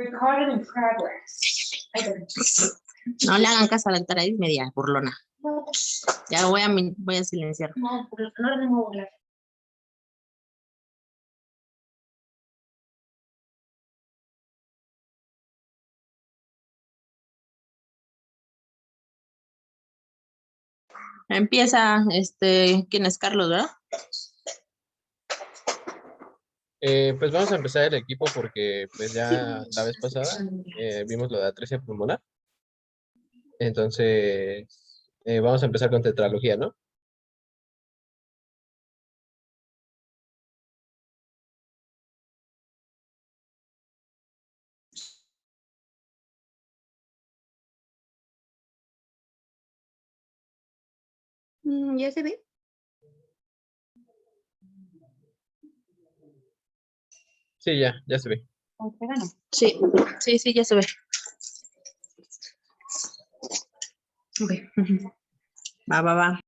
Recording in progress. No le hagan caso a la Taradis media burlona. Ya voy a silenciar. No, no tengo hablar. Empieza, ¿quién es Carlos, verdad? Pues vamos a empezar el equipo porque pues ya la vez pasada vimos lo de atresia pulmonar. Entonces vamos a empezar con tetralogía, ¿no? ¿Ya se ve? Sí, ya se ve. Sí, ya se ve. Ok. Va.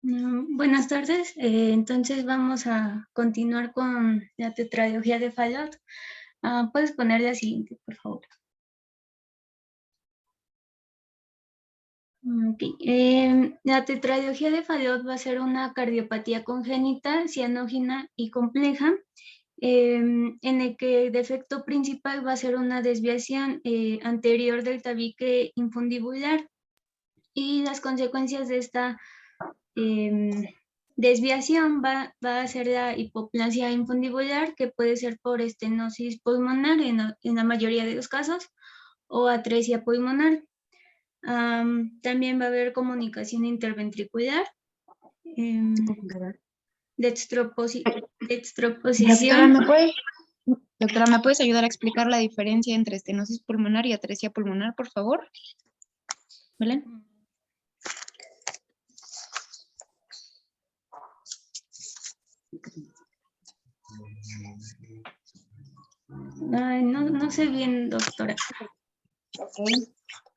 Buenas tardes, entonces vamos a continuar con la tetralogía de Fallot. ¿Puedes poner la siguiente, por favor? Ok, la tetralogía de Fallot va a ser una cardiopatía congénita, cianógena y compleja, en el que el defecto principal va a ser una desviación anterior del tabique infundibular, y las consecuencias de esta desviación va a ser la hipoplasia infundibular, que puede ser por estenosis pulmonar en la mayoría de los casos, o atresia pulmonar. También va a haber comunicación interventricular, dextroposición. Doctora, ¿me puedes ayudar a explicar la diferencia entre estenosis pulmonar y atresia pulmonar, por favor? ¿Belén? Ay, no sé bien, doctora. Ok.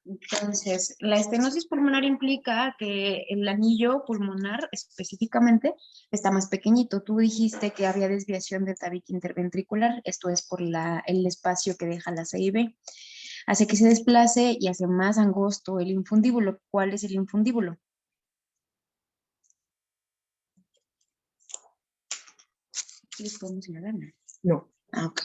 Entonces, la estenosis pulmonar implica que el anillo pulmonar específicamente está más pequeñito. Tú dijiste que había desviación de tabique interventricular, esto es por el espacio que deja la CIB. Hace que se desplace y hace más angosto el infundíbulo. ¿Cuál es el infundíbulo? ¿Les podemos señalar? No. Ok.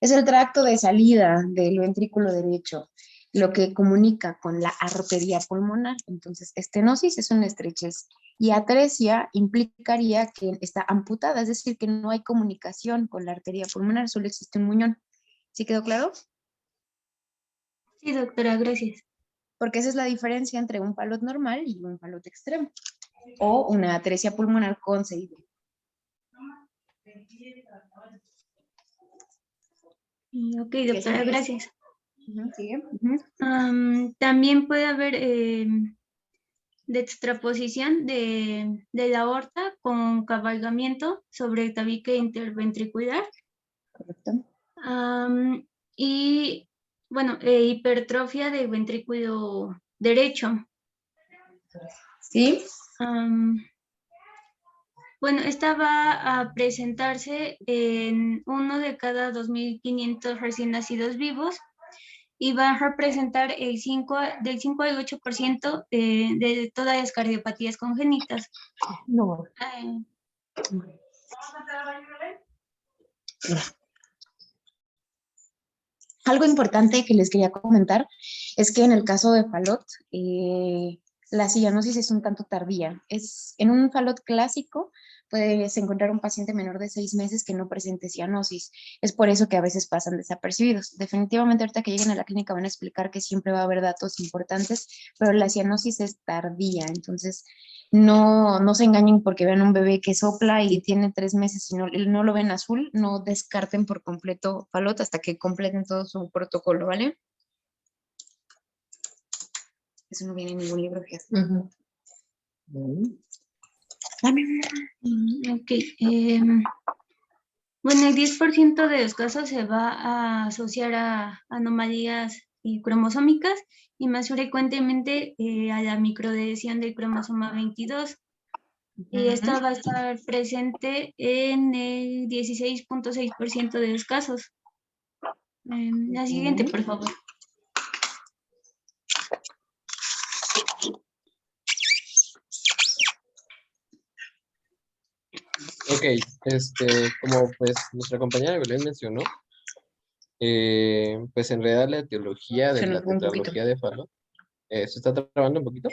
Es el tracto de salida del ventrículo derecho, lo que comunica con la arteria pulmonar. Entonces, estenosis es una estrechez y atresia implicaría que está amputada, es decir, que no hay comunicación con la arteria pulmonar, solo existe un muñón. ¿Sí quedó claro? Sí, doctora, gracias. Porque esa es la diferencia entre un Fallot normal y un Fallot extremo, o una atresia pulmonar con CIB. Ok, doctora, gracias. ¿Sigue? También puede haber dextraposición de la aorta con cabalgamiento sobre el tabique interventricular. Correcto. Y, bueno, hipertrofia del ventrículo derecho. ¿Sí? Bueno, esta va a presentarse en 1 de cada 2.500 recién nacidos vivos, y va a representar del 5 al 8% de todas las cardiopatías congénitas. No. Algo importante que les quería comentar es que en el caso de Fallot, la cianosis es un tanto tardía. En un Fallot clásico puedes encontrar un paciente menor de 6 meses que no presente cianosis. Es por eso que a veces pasan desapercibidos. Definitivamente ahorita que lleguen a la clínica van a explicar que siempre va a haber datos importantes, pero la cianosis es tardía. Entonces, no se engañen porque vean un bebé que sopla y tiene 3 meses y no lo ven azul, no descarten por completo Fallot hasta que completen todo su protocolo, ¿vale? Eso no viene en ningún libro, fíjate. Ok. Bueno, el 10% de los casos se va a asociar a anomalías cromosómicas y más frecuentemente a la microdeleción del cromosoma 22. Y esta va a estar presente en el 16.6% de los casos. La siguiente, por favor. Ok, como pues nuestra compañera Belén mencionó, pues en realidad la etiología de Se la nos fue un poquito. tetralogía de Fallot, ¿se está trabando un poquito?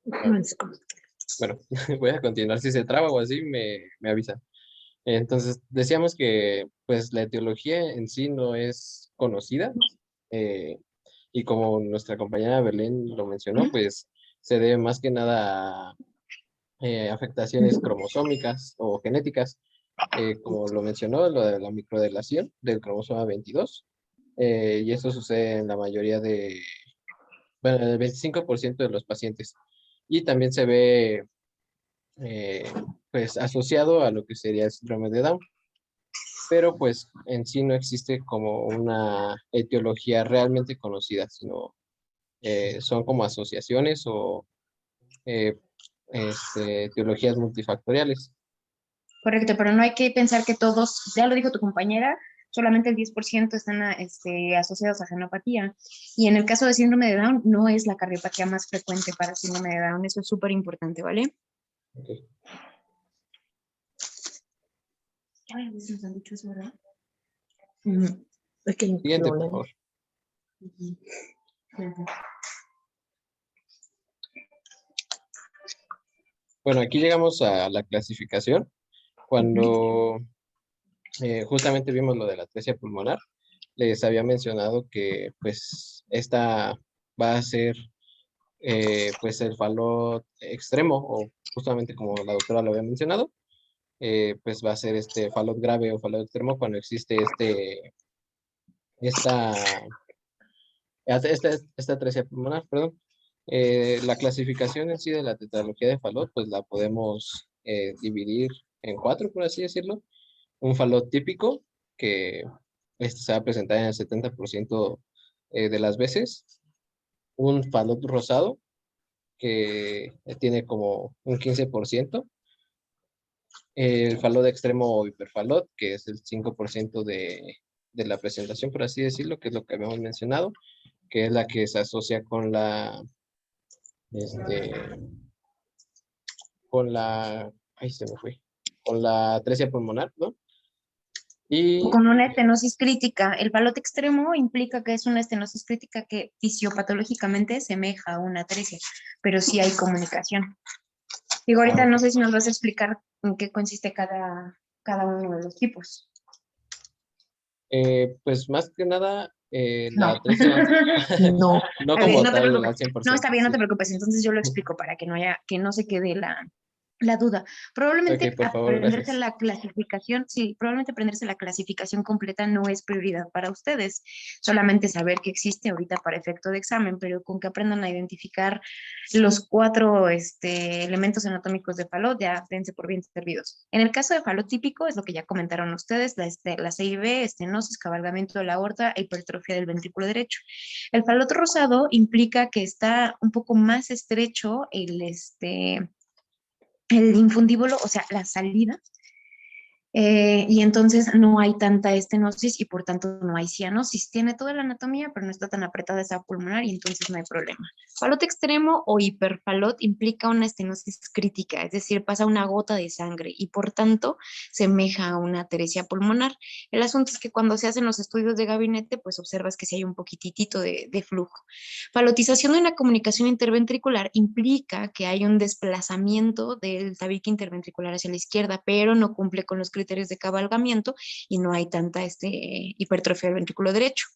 Bueno, voy a continuar. Si se traba o así, me avisan. Entonces, decíamos que pues la etiología en sí no es conocida, eh, y como nuestra compañera Belén lo mencionó, pues se debe más que nada a afectaciones cromosómicas o genéticas, como lo mencionó, lo de la microdeleción del cromosoma 22, y eso sucede en la mayoría bueno, en el 25% de los pacientes. Y también se ve eh, pues asociado a lo que sería el síndrome de Down, pero pues en sí no existe como una etiología realmente conocida, sino son como asociaciones o eh, etiologías multifactoriales. Correcto, pero no hay que pensar que todos, ya lo dijo tu compañera, solamente el 10% están asociados a genopatía. Y en el caso de síndrome de Down, no es la cardiopatía más frecuente para síndrome de Down. Eso es súper importante, ¿vale? Okay. Ya nos han dicho eso, ¿verdad? Es que hay un Siguiente, por problema. favor. Bueno, aquí llegamos a la clasificación. Cuando justamente vimos lo de la atresia pulmonar, les había mencionado que pues esta va a ser pues el Fallot extremo, o justamente como la doctora lo había mencionado, pues va a ser este Fallot grave o Fallot extremo cuando existe esta, esta atresia pulmonar, perdón. La clasificación en sí de la tetralogía de Fallot, pues la podemos dividir en 4, por así decirlo. Un Fallot típico, que se va a presentar en el 70% de las veces. Un Fallot rosado, que tiene como un 15%. El Fallot extremo o hiperfalot, que es el 5% de la presentación, por así decirlo, que es lo que habíamos mencionado, que es la que se asocia este, ahí se me fue, con la atresia pulmonar, ¿no? Y, O con una estenosis crítica. El Fallot extremo implica que es una estenosis crítica que fisiopatológicamente semeja a una atresia, pero sí hay comunicación. Digo, ahorita no ok. sé si nos vas a explicar en qué consiste cada uno de los tipos. Pues más que nada, la No. atresia, No. no A ver, como no te tal al preocupes. No, 100%, está bien, no sí. te preocupes. Entonces yo lo explico para que no se quede la duda. Probablemente Ok, por favor, aprenderse gracias. la clasificación, sí, probablemente aprenderse la clasificación completa no es prioridad para ustedes. Solamente saber que existe ahorita para efecto de examen, pero con que aprendan a identificar los 4 elementos anatómicos de Fallot, ya dense por bien servidos. En el caso de Fallot típico, es lo que ya comentaron ustedes, la CIB, estenosis, cabalgamiento de la aorta e hipertrofia del ventrículo derecho. El Fallot rosado implica que está un poco más estrecho el infundíbulo, o sea, la salida, y entonces no hay tanta estenosis y por tanto no hay cianosis. Tiene toda la anatomía, pero no está tan apretada esa pulmonar y entonces no hay problema. Fallot extremo o hiperfallot implica una estenosis crítica, es decir, pasa una gota de sangre y por tanto semeja a una atresia pulmonar. El asunto es que cuando se hacen los estudios de gabinete, pues observas que sí hay un poquitito de flujo. Fallotización de una comunicación interventricular implica que hay un desplazamiento del tabique interventricular hacia la izquierda, pero no cumple con los criterios de cabalgamiento y no hay tanta hipertrofia del ventrículo derecho.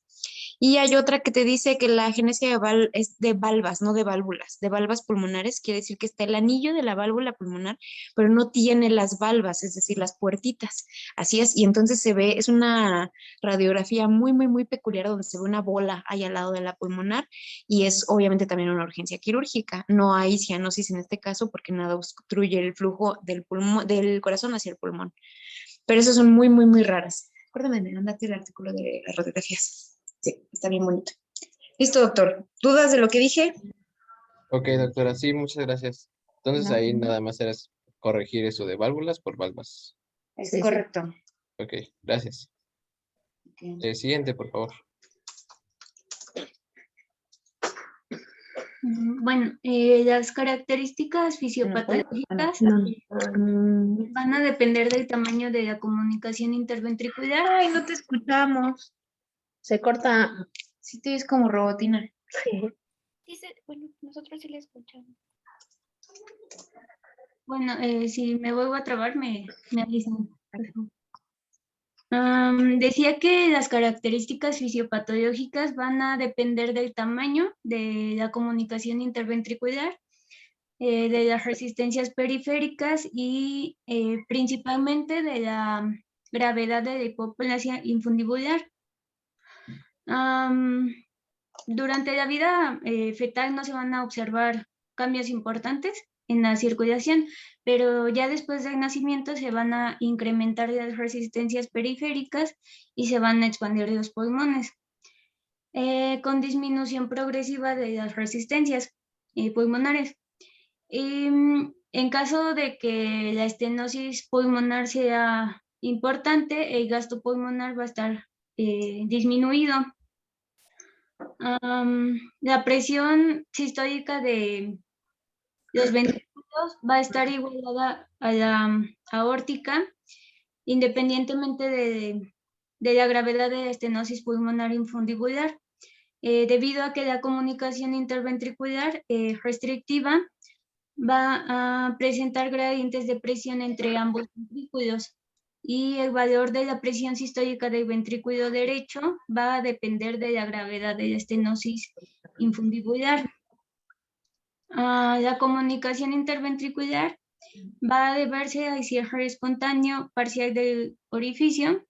Y hay otra que te dice que la agenesia es de valvas, no de válvulas, de valvas pulmonares, quiere decir que está el anillo de la válvula pulmonar, pero no tiene las valvas, es decir, las puertitas. Así es, y entonces se ve, es una radiografía muy peculiar donde se ve una bola ahí al lado de la pulmonar y es obviamente también una urgencia quirúrgica. No hay cianosis en este caso porque nada obstruye el flujo del corazón hacia el pulmón. Pero esas son muy raras. Acuérdame de mandarte el artículo de las radiografías. Sí, está bien bonito. Listo, doctor. ¿Dudas de lo que dije? Ok, doctora, sí, muchas gracias. Entonces No. ahí nada más era corregir eso de válvulas por válvulas. Es Sí, sí. correcto. Ok, gracias. Ok. Siguiente, por favor. Bueno, las características fisiopatológicas van a depender del tamaño de la comunicación interventricular. Ay, no te escuchamos. Se corta. Sí te ves como robotina. Bueno, nosotros sí le escuchamos. Bueno, si me vuelvo a trabar, me avisan. por favor. Decía que las características fisiopatológicas van a depender del tamaño de la comunicación interventricular, de las resistencias periféricas y principalmente de la gravedad de la hipoplasia infundibular. Durante la vida fetal no se van a observar cambios importantes en la circulación, pero ya después del nacimiento se van a incrementar las resistencias periféricas y se van a expandir los pulmones, con disminución progresiva de las resistencias pulmonares. En caso de que la estenosis pulmonar sea importante, el gasto pulmonar va a estar disminuido. La presión sistólica de los ventrículos va a estar igualada a la aórtica, independientemente de la gravedad de la estenosis pulmonar infundibular, debido a que la comunicación interventricular restrictiva va a presentar gradientes de presión entre ambos ventrículos y el valor de la presión sistólica del ventrículo derecho va a depender de la gravedad de la estenosis infundibular. La comunicación interventricular va a deberse al cierre espontáneo parcial del orificio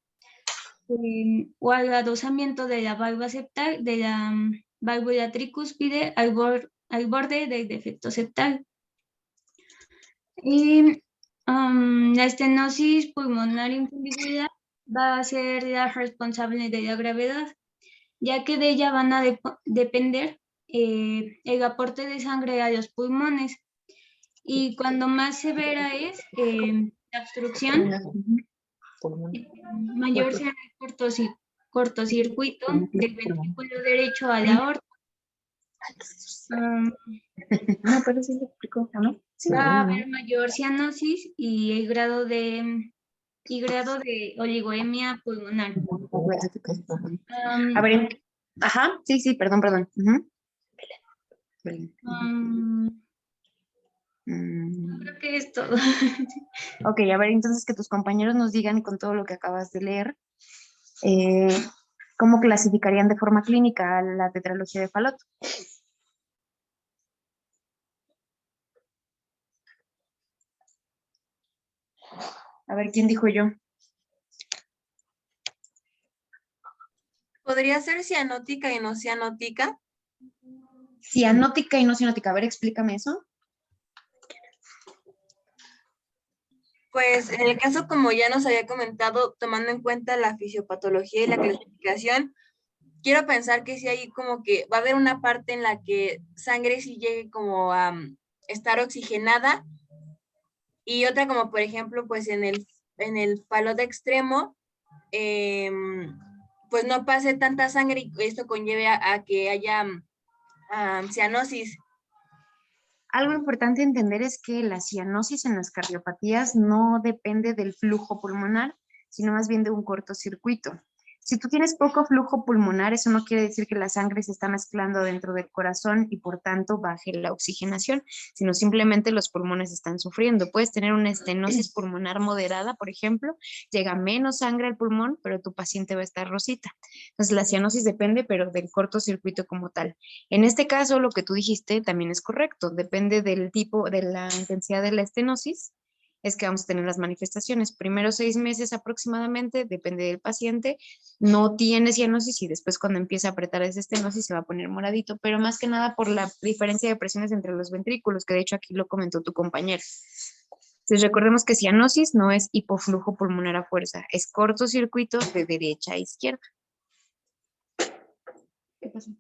o al adosamiento de la válvula septal de la válvula tricúspide al borde del defecto septal. Y la estenosis pulmonar infundibular va a ser la responsable de la gravedad, ya que de ella van a depender el aporte de sangre a los pulmones. Y cuando más severa es la obstrucción, mayor será el cortocircuito del ventrículo derecho a la aorta. No, pero sí lo explicó, ¿no? Sí. Va a haber mayor cianosis y el grado de oligoemia pulmonar. A ver, ajá, sí, perdón. Ujú. Creo que es todo. Ok, a ver, entonces que tus compañeros nos digan con todo lo que acabas de leer, ¿cómo clasificarían de forma clínica la tetralogía de Fallot? A ver, ¿quién dijo yo? ¿Podría ser cianótica y no cianótica? Cianótica y no cianótica. A ver, explícame eso. Pues en el caso, como ya nos había comentado, tomando en cuenta la fisiopatología y la clasificación, quiero pensar que sí hay como que va a haber una parte en la que sangre sí llegue como a estar oxigenada y otra como por ejemplo pues en el Fallot extremo pues no pase tanta sangre y esto conlleve a que haya cianosis. Algo importante entender es que la cianosis en las cardiopatías no depende del flujo pulmonar, sino más bien de un cortocircuito. Si tú tienes poco flujo pulmonar, eso no quiere decir que la sangre se está mezclando dentro del corazón y por tanto baje la oxigenación, sino simplemente los pulmones están sufriendo. Puedes tener una estenosis pulmonar moderada, por ejemplo, llega menos sangre al pulmón, pero tu paciente va a estar rosita. Entonces la cianosis depende, pero del cortocircuito como tal. En este caso, lo que tú dijiste también es correcto, depende del tipo, de la intensidad de la estenosis, es que vamos a tener las manifestaciones. Primero 6 meses aproximadamente, depende del paciente, no tiene cianosis y después cuando empieza a apretar esa estenosis se va a poner moradito, pero más que nada por la diferencia de presiones entre los ventrículos, que de hecho aquí lo comentó tu compañero. Entonces recordemos que cianosis no es hipoflujo pulmonar a fuerza, es cortocircuito de derecha a izquierda. ¿Qué pasó?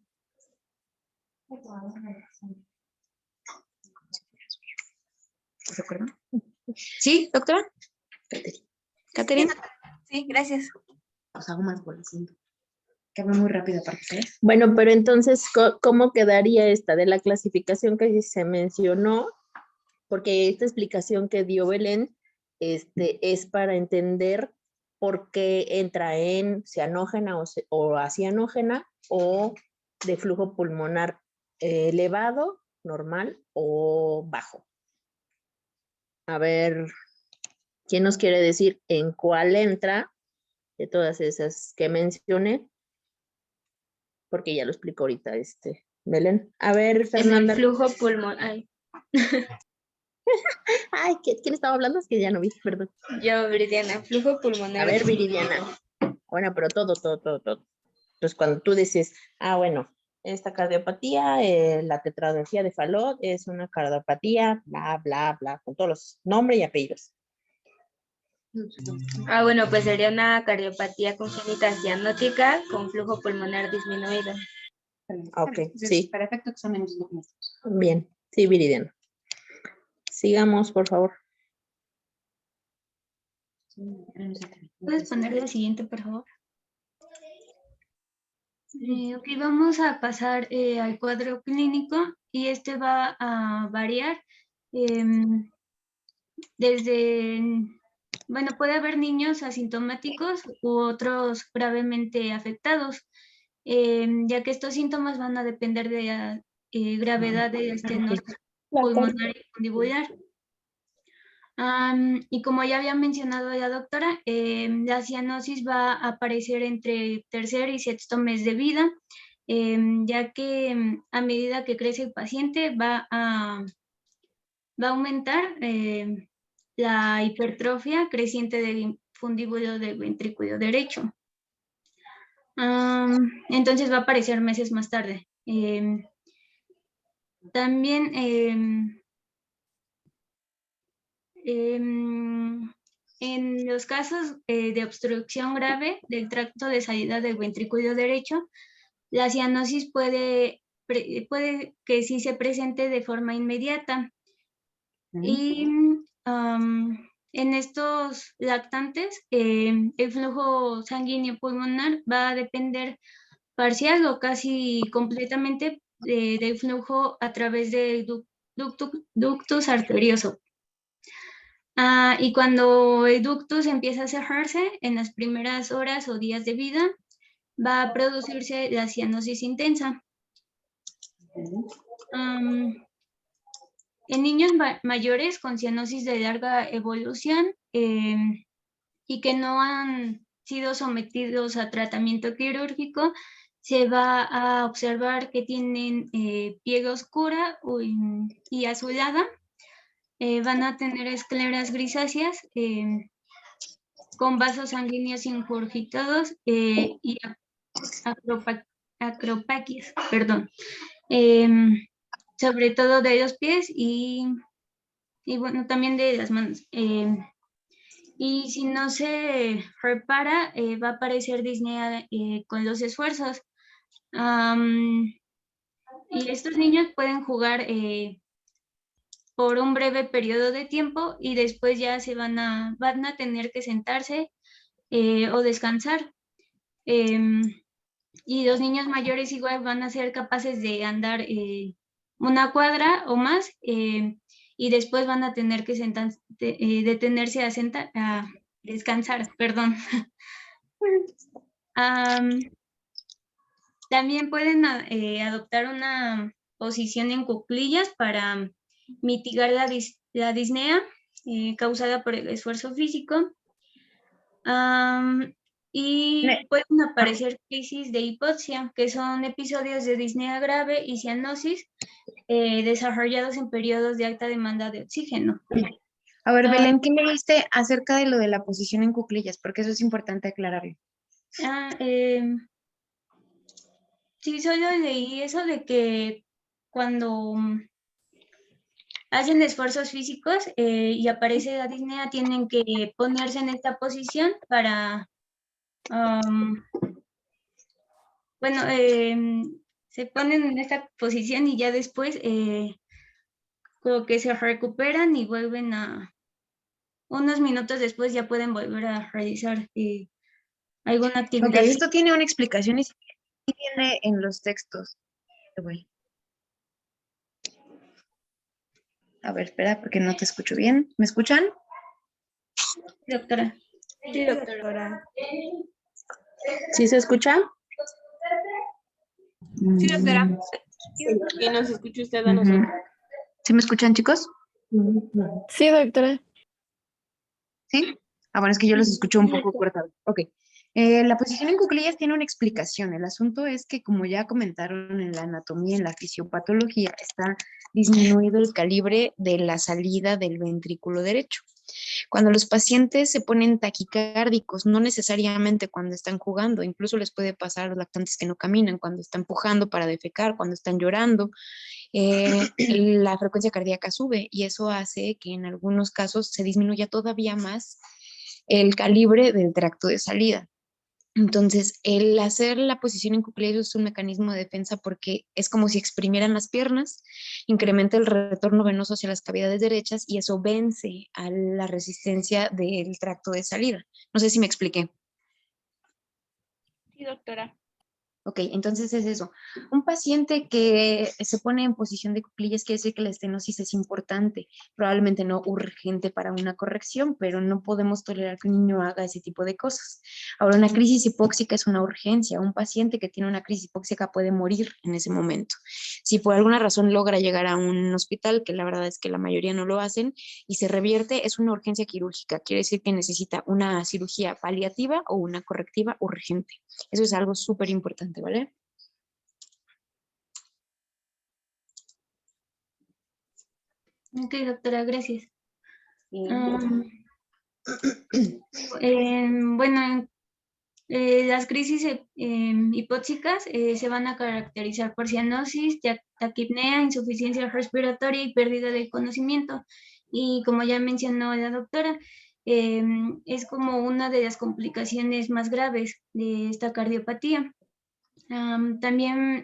¿Recuerdan? ¿Sí, doctora? Caterina. Sí, gracias. Os hago más bolas, siento. Que hablo muy rápido aparte, ¿sabes? Bueno, pero entonces, ¿cómo quedaría esta de la clasificación que se mencionó? Porque esta explicación que dio Belén es para entender por qué entra en cianógena o acianógena o de flujo pulmonar elevado, normal o bajo. A ver, ¿quién nos quiere decir en cuál entra de todas esas que mencioné? Porque ya lo explico ahorita Belén. A ver, En el Fernanda. flujo pulmonar. Ay, ¿quién estaba hablando? Es que ya no vi, perdón. Yo, Viridiana, flujo pulmonar. A ver, Viridiana. Bueno, pero todo. Entonces, cuando tú dices, bueno, esta cardiopatía, la tetralogía de Fallot es una cardiopatía, bla, bla, bla, con todos los nombres y apellidos. Bueno, pues sería una cardiopatía congénita cianótica con flujo pulmonar disminuido. Ok, Entonces, sí. para efecto exámenes diagnósticos. Bien, sí, Viridiana. Sigamos, por favor. ¿Puedes poner la siguiente, por favor? Ok, vamos a pasar al cuadro clínico y este va a variar desde, bueno, puede haber niños asintomáticos u otros gravemente afectados, ya que estos síntomas van a depender de la gravedad de la estenosis pulmonar y fundibular. Y como ya había mencionado la doctora, la cianosis va a aparecer entre tercer y sexto mes de vida, ya que a medida que crece el paciente va a aumentar la hipertrofia creciente del fundíbulo del ventrículo derecho. Entonces va a aparecer meses más tarde. También en los casos de obstrucción grave del tracto de salida del ventrículo derecho, la cianosis puede que sí se presente de forma inmediata. Y en estos lactantes, el flujo sanguíneo pulmonar va a depender parcial o casi completamente del flujo a través del ductus arterioso. Y cuando el ductus empieza a cerrarse en las primeras horas o días de vida, va a producirse la cianosis intensa. En niños mayores con cianosis de larga evolución y que no han sido sometidos a tratamiento quirúrgico, se va a observar que tienen piel oscura y azulada. Van a tener escleras grisáceas con vasos sanguíneos ingurgitados y acropaquias, perdón. Sobre todo de los pies y bueno, también de las manos. Y si no se repara, va a aparecer disnea con los esfuerzos. Y estos niños pueden jugar por un breve periodo de tiempo y después ya van a tener que sentarse o descansar. Y los niños mayores igual van a ser capaces de andar una cuadra o más y después van a tener que detenerse a descansar, perdón. También pueden adoptar una posición en cuclillas para mitigar la disnea causada por el esfuerzo físico. Y pueden aparecer crisis de hipoxia, que son episodios de disnea grave y cianosis desarrollados en periodos de alta demanda de oxígeno. A ver, Belén, ¿qué leíste acerca de lo de la posición en cuclillas? Porque eso es importante aclararlo. Sí, solo leí eso de que cuando hacen esfuerzos físicos y aparece la disnea, tienen que ponerse en esta posición para, bueno, se ponen en esta posición y ya después como que se recuperan y vuelven unos minutos después ya pueden volver a realizar alguna Ok, actividad. esto tiene una explicación y sí viene en los textos. A ver, espera, porque no te escucho bien. ¿Me escuchan? Doctora. Sí, doctora. ¿Sí se escucha? Sí, doctora. Mm, Que nos escuche usted a nosotros. ujú. ¿Sí me escuchan, chicos? Sí, doctora. ¿Sí? Ah, bueno, es que yo los escucho un poco cortado. Ok. La posición en cuclillas tiene una explicación. El asunto es que, como ya comentaron en la anatomía, en la fisiopatología, está disminuido el calibre de la salida del ventrículo derecho. Cuando los pacientes se ponen taquicárdicos, no necesariamente cuando están jugando, incluso les puede pasar a los lactantes que no caminan, cuando están pujando para defecar, cuando están llorando, la frecuencia cardíaca sube y eso hace que en algunos casos se disminuya todavía más el calibre del tracto de salida. Entonces, el hacer la posición en cuclillas es un mecanismo de defensa porque es como si exprimieran las piernas, incrementa el retorno venoso hacia las cavidades derechas y eso vence a la resistencia del tracto de salida. No sé si me expliqué. Sí, doctora. Ok, entonces es eso. Un paciente que se pone en posición de cuclillas quiere decir que la estenosis es importante, probablemente no urgente para una corrección, pero no podemos tolerar que un niño haga ese tipo de cosas. Ahora, una crisis hipóxica es una urgencia. Un paciente que tiene una crisis hipóxica puede morir en ese momento. Si por alguna razón logra llegar a un hospital, que la verdad es que la mayoría no lo hacen, y se revierte, es una urgencia quirúrgica. Quiere decir que necesita una cirugía paliativa o una correctiva urgente. Eso es algo súper importante, ¿vale? Ok, doctora, gracias. Bien. Bueno, las crisis hipóxicas se van a caracterizar por cianosis, taquipnea, insuficiencia respiratoria y pérdida del conocimiento. Y como ya mencionó la doctora, es como una de las complicaciones más graves de esta cardiopatía. También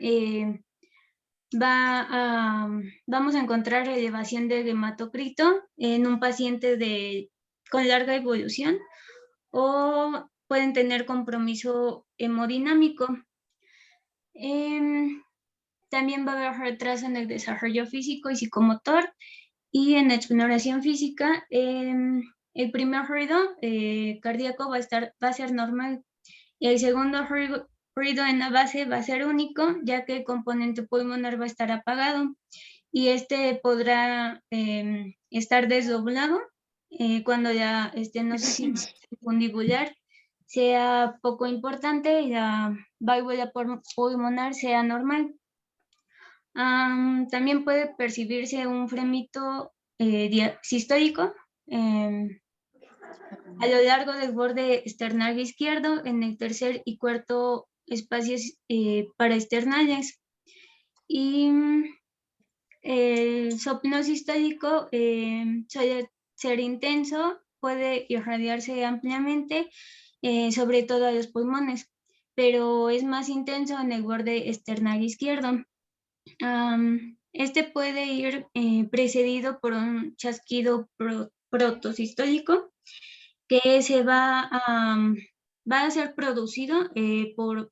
vamos a encontrar elevación del hematocrito en un paciente con larga evolución o pueden tener compromiso hemodinámico. También va a haber retraso en el desarrollo físico y psicomotor y en la exploración física. El primer ruido cardíaco va a ser normal. El segundo ruido en la base va a ser único, ya que el componente pulmonar va a estar apagado y este podrá estar desdoblado cuando la estenosis fundibular sea poco importante y la válvula pulmonar sea normal. También puede percibirse un fremito sistólico a lo largo del borde externario izquierdo en el tercer y cuarto espacios paraesternales. Y el soplo sistólico suele ser intenso, puede irradiarse ampliamente, sobre todo a los pulmones, pero es más intenso en el borde externario izquierdo. Este puede ir precedido por un chasquido protosistólico que va a ser producido por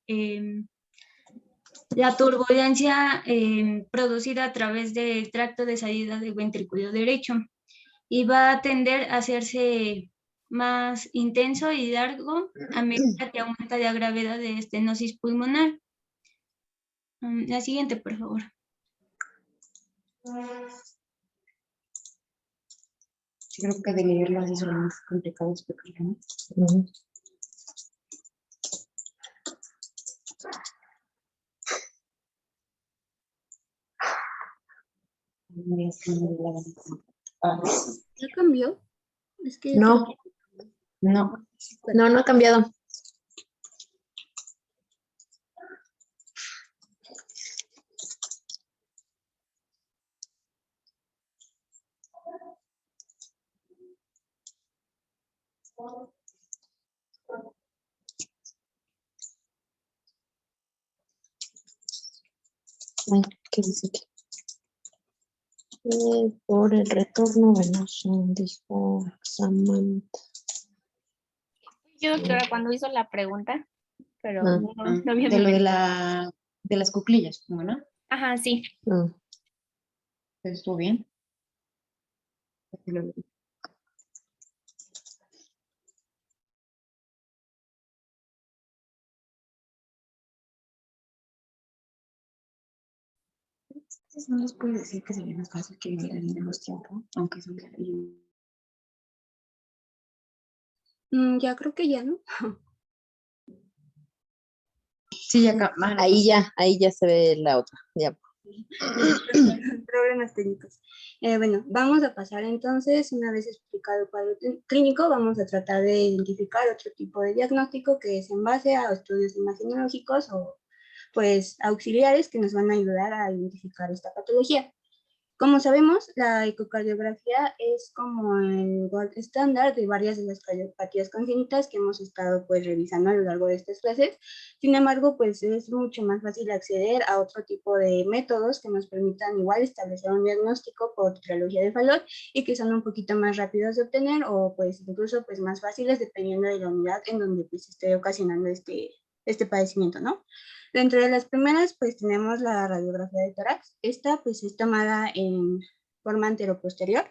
la turbulencia producida a través del tracto de salida del ventrículo derecho y va a tender a hacerse más intenso y largo a medida que aumenta la gravedad de estenosis pulmonar. La siguiente, por favor. Sí, creo que de leerlo así son más complicados, ¿no? ¿Ya cambió? Es que No, No, no ha cambiado. Ay, ¿qué dice aquí? Por el retorno venoso, dijo Samantha. Yo, doctora, cuando hizo la pregunta, pero Ah. no había De lo de memorizado. de las cuclillas, ¿no? Ajá, sí. Ah, Estuvo bien. Entonces, no les puedo decir que sería más fácil que vivieran en menos tiempo, aunque son Ya creo que ya, ¿no? sí, ya ahí ya se ve la otra. Ya. Problemas técnicos. Bueno, vamos a pasar entonces, una vez explicado el cuadro clínico, vamos a tratar de identificar otro tipo de diagnóstico que es en base a estudios imagenológicos o pues auxiliares que nos van a ayudar a identificar esta patología. Como sabemos, la ecocardiografía es como el gold estándar de varias de las cardiopatías congénitas que hemos estado pues revisando a lo largo de estas clases. Sin embargo, pues es mucho más fácil acceder a otro tipo de métodos que nos permitan igual establecer un diagnóstico por titrología de Fallot y que son un poquito más rápidos de obtener o pues incluso pues más fáciles dependiendo de la unidad en donde pues esté ocasionando este padecimiento, ¿no? Dentro de las primeras, pues tenemos la radiografía de tórax. Esta, pues, es tomada en forma anteroposterior.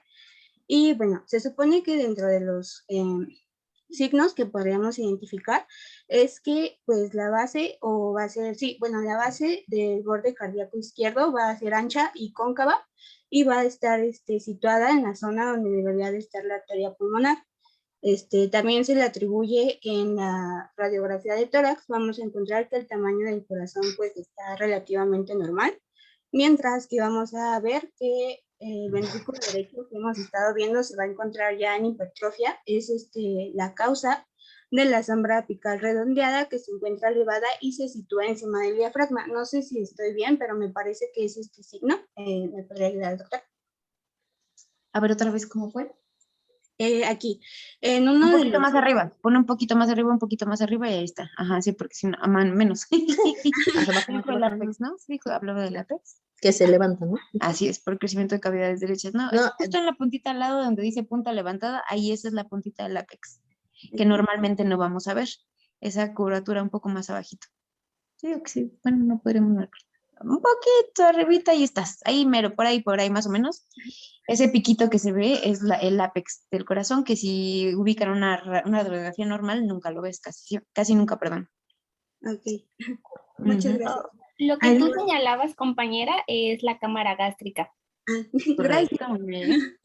Y, bueno, se supone que dentro de los signos que podríamos identificar es que, pues, la base, o va a ser, sí, bueno, la base del borde cardíaco izquierdo va a ser ancha y cóncava y va a estar situada en la zona donde debería de estar la arteria pulmonar. También se le atribuye en la radiografía de tórax, vamos a encontrar que el tamaño del corazón pues está relativamente normal, mientras que vamos a ver que el ventrículo derecho que hemos estado viendo se va a encontrar ya en hipertrofia, es la causa de la sombra apical redondeada que se encuentra elevada y se sitúa encima del diafragma. No sé si estoy bien, pero me parece que es este signo. ¿Me podría ayudar el doctor? A ver, otra vez, ¿cómo fue? Aquí, en uno Un de poquito los... más arriba, pon un poquito más arriba y ahí está. Ajá, sí, porque si no, menos. Dijo el látex, ¿no? Sí, hablaba del látex. Que se levanta, ¿no? Así es, por crecimiento de cavidades derechas. No, No, justo en la puntita al lado donde dice punta levantada, ahí esa es la puntita del látex, que normalmente no vamos a ver. Esa curvatura un poco más abajito. Sí, o que sí, bueno, no podremos ver. Un poquito arribita y estás. Ahí mero, por ahí más o menos. Ese piquito que se ve es el ápex del corazón, que si ubican una radiografía normal, nunca lo ves, casi nunca, perdón. Ok, muchas Ujú. gracias. Lo que tú señalabas, compañera, es la cámara gástrica. Gracias. Correcto, muy bien.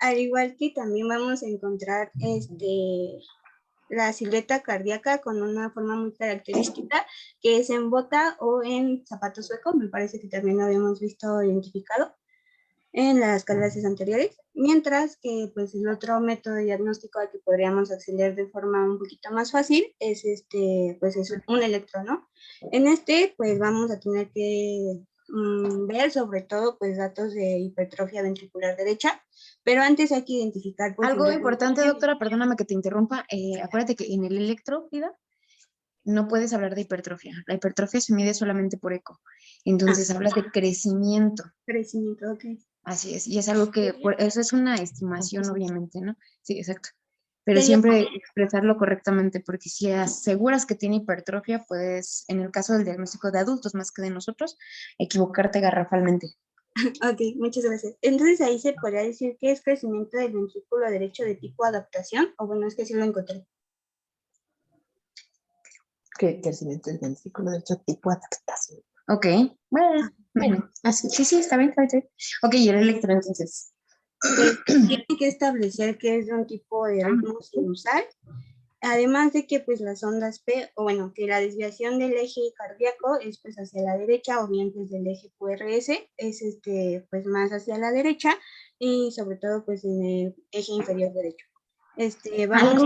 Al igual que también vamos a encontrar la silueta cardíaca con una forma muy característica, que es en bota o en zapato sueco, me parece que también lo habíamos visto identificado en las clases anteriores, mientras que pues el otro método de diagnóstico al que podríamos acceder de forma un poquito más fácil es pues es un electro, ¿no? En pues vamos a tener que ver sobre todo pues datos de hipertrofia ventricular derecha, pero antes hay que identificar pues Algo importante, doctora, perdóname que te interrumpa, acuérdate que en el electro, Frida, no puedes hablar de hipertrofia. La hipertrofia se mide solamente por eco. Entonces hablas de crecimiento. Crecimiento, ok. Así es. Y es algo que, eso es una estimación, obviamente, ¿no? Sí, exacto. Pero Sería- siempre expresarlo correctamente, porque si aseguras que tiene hipertrofia, puedes, en el caso del diagnóstico de adultos más que de nosotros, equivocarte garrafalmente. Ok, muchas gracias. Entonces ahí se podría decir que es crecimiento del ventrículo derecho de tipo adaptación, o bueno, es que sí lo encontré. que crecimiento del ventrículo derecho tipo adaptación. Ok, bueno, así, sí, está bien, está bien. Ok, y el electro entonces. Pues tiene que establecer que es de un tipo de ritmo sinusal, además de que pues las ondas P, o bueno, que la desviación del eje cardíaco es pues hacia la derecha, o bien pues del eje QRS es pues más hacia la derecha, y sobre todo pues en el eje inferior derecho. Vamos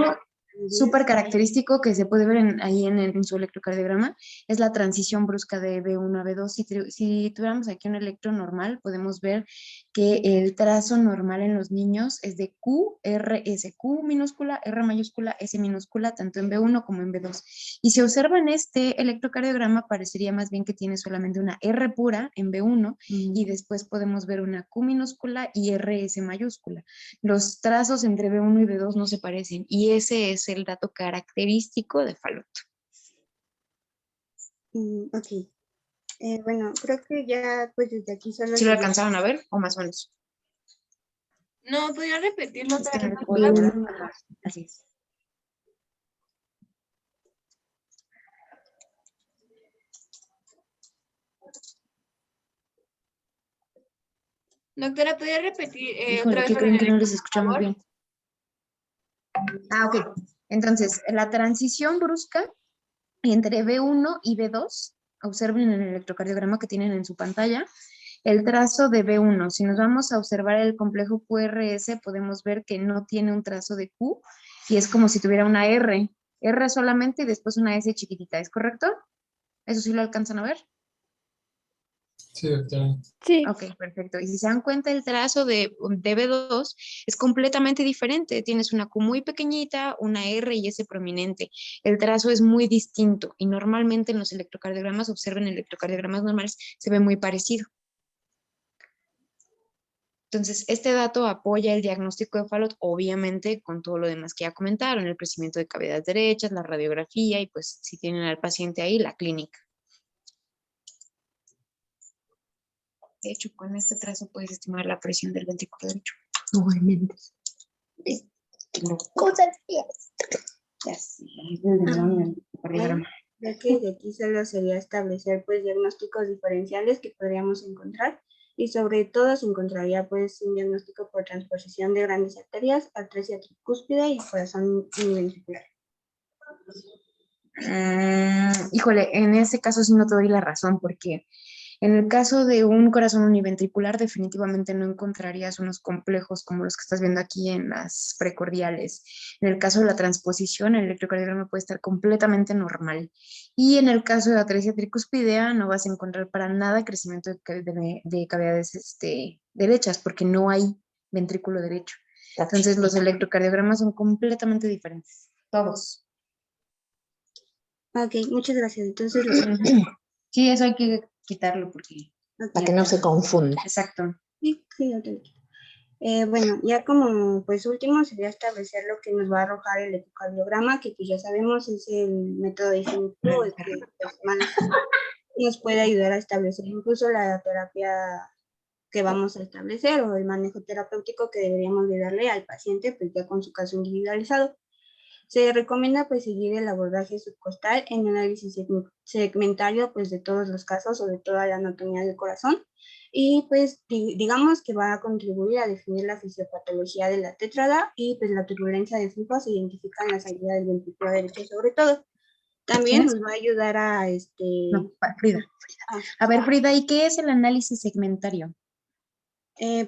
súper característico que se puede ver ahí en su electrocardiograma es la transición brusca de B1 a B2. Si tuviéramos aquí un electro normal, podemos ver que el trazo normal en los niños es de Q, R, S, Q minúscula, R mayúscula, S minúscula, tanto en B1 como en B2. Y si observan este electrocardiograma, parecería más bien que tiene solamente una R pura en B1 y después podemos ver una Q minúscula y RS mayúscula. Los trazos entre B1 y B2 no se parecen y ese es el dato característico de Fallot. Ok. Bueno, creo que ya pues desde aquí solo... ¿Sí lo alcanzaron a ver o más o menos? No, ¿podría repetirlo Es otra que no vez? le puedo lograr. Así es. Doctora, ¿podría repetir Híjole, otra vez ¿qué lo creen del que no les electro, por escuchamos favor? bien? Ah, ok. Entonces, la transición brusca entre B1 y B2, observen en el electrocardiograma que tienen en su pantalla, el trazo de B1. Si nos vamos a observar el complejo QRS, podemos ver que no tiene un trazo de Q y es como si tuviera una R. R solamente y después una S chiquitita, ¿es correcto? ¿Eso sí lo alcanzan a ver? Sí, doctora. Sí. Ok, perfecto. Y si se dan cuenta, el trazo de B2 es completamente diferente. Tienes una Q muy pequeñita, una R y S prominente. El trazo es muy distinto y normalmente en los electrocardiogramas, observen electrocardiogramas normales, se ve muy parecido. Entonces, este dato apoya el diagnóstico de Fallot, obviamente, con todo lo demás que ya comentaron, el crecimiento de cavidades derechas, la radiografía y pues si tienen al paciente ahí, la clínica. De hecho, con este trazo puedes estimar la presión del ventrículo derecho. Igualmente. Cosas feas. Ya sé, es el demonio del Bueno, cardiograma. ya que de aquí solo sería establecer pues diagnósticos diferenciales que podríamos encontrar y sobre todo se encontraría pues un diagnóstico por transposición de grandes arterias, atresia tricúspide y corazón univentricular. Híjole, en ese caso sí no te doy la razón, porque en el caso de un corazón univentricular definitivamente no encontrarías unos complejos como los que estás viendo aquí en las precordiales. En el caso de la transposición, el electrocardiograma puede estar completamente normal. Y en el caso de la atresia tricuspidea no vas a encontrar para nada crecimiento de cavidades derechas, porque no hay ventrículo derecho. Entonces los electrocardiogramas son completamente diferentes, todos. Ok, muchas gracias. Entonces, Sí, eso hay que quitarlo porque... Para que no se confunda. Exacto. sí, yo te lo quito. Bueno, ya como pues último sería establecer lo que nos va a arrojar el ecocardiograma, que pues ya sabemos es el método definitivo, el que pues, más nos puede ayudar a establecer incluso la terapia que vamos a establecer o el manejo terapéutico que deberíamos de darle al paciente, pues ya con su caso individualizado. Se recomienda pues seguir el abordaje subcostal en análisis segmentario pues de todos los casos o de toda la anatomía del corazón y pues digamos que va a contribuir a definir la fisiopatología de la tétrada y pues la turbulencia de flujo se identifica en la salida del ventrículo derecho sobre todo. También nos va a ayudar a No, Frida. A ver, Frida, ¿y qué es el análisis segmentario?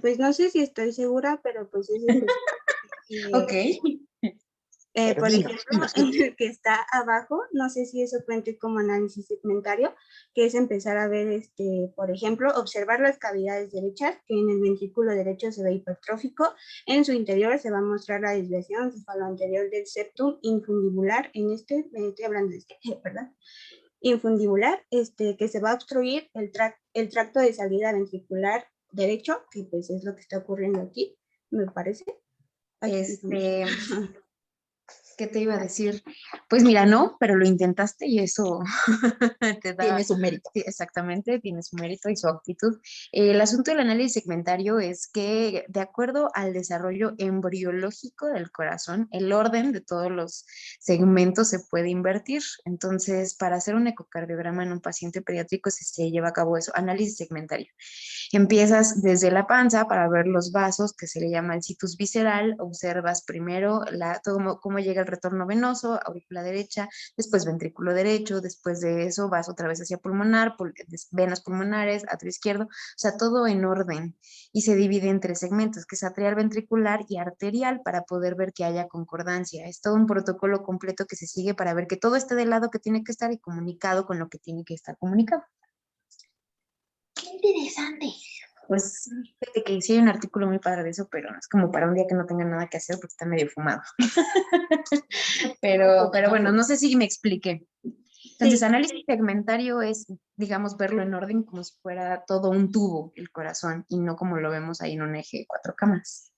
Pues no sé si estoy segura, pero pues es Ok. por ejemplo, en el que está abajo, no sé si eso cuente como análisis segmentario, que es empezar a ver, por ejemplo, observar las cavidades derechas, que en el ventrículo derecho se ve hipertrófico, en su interior se va a mostrar la desviación cefaloanterior del septum infundibular, estoy hablando de ¿verdad? Infundibular, que se va a obstruir el tracto de salida ventricular derecho, que pues es lo que está ocurriendo aquí, me parece. ¿Qué te iba a decir? Pues mira, no, pero lo intentaste y eso te da... Tiene su mérito. Sí, exactamente, tiene su mérito y su actitud. El asunto del análisis segmentario es que de acuerdo al desarrollo embriológico del corazón, el orden de todos los segmentos se puede invertir. Entonces, para hacer un ecocardiograma en un paciente pediátrico se lleva a cabo eso, análisis segmentario. Empiezas desde la panza para ver los vasos, que se le llama el situs visceral, observas primero cómo llega el retorno venoso, aurícula derecha, después ventrículo derecho, después de eso vas otra vez hacia pulmonar, venas pulmonares, atrio izquierdo, o sea, todo en orden. Y se divide en 3 segmentos, que es atrial, ventricular y arterial, para poder ver que haya concordancia. Es todo un protocolo completo que se sigue para ver que todo esté del lado que tiene que estar y comunicado con lo que tiene que estar comunicado. ¡Qué interesante! Pues fíjate que sí hay un artículo muy padre de eso, pero es como para un día que no tenga nada que hacer porque está medio fumado. pero bueno, no sé si me expliqué. Entonces, Sí. análisis segmentario es, digamos, verlo en orden como si fuera todo un tubo, el corazón, y no como lo vemos ahí en un eje de 4 cámaras.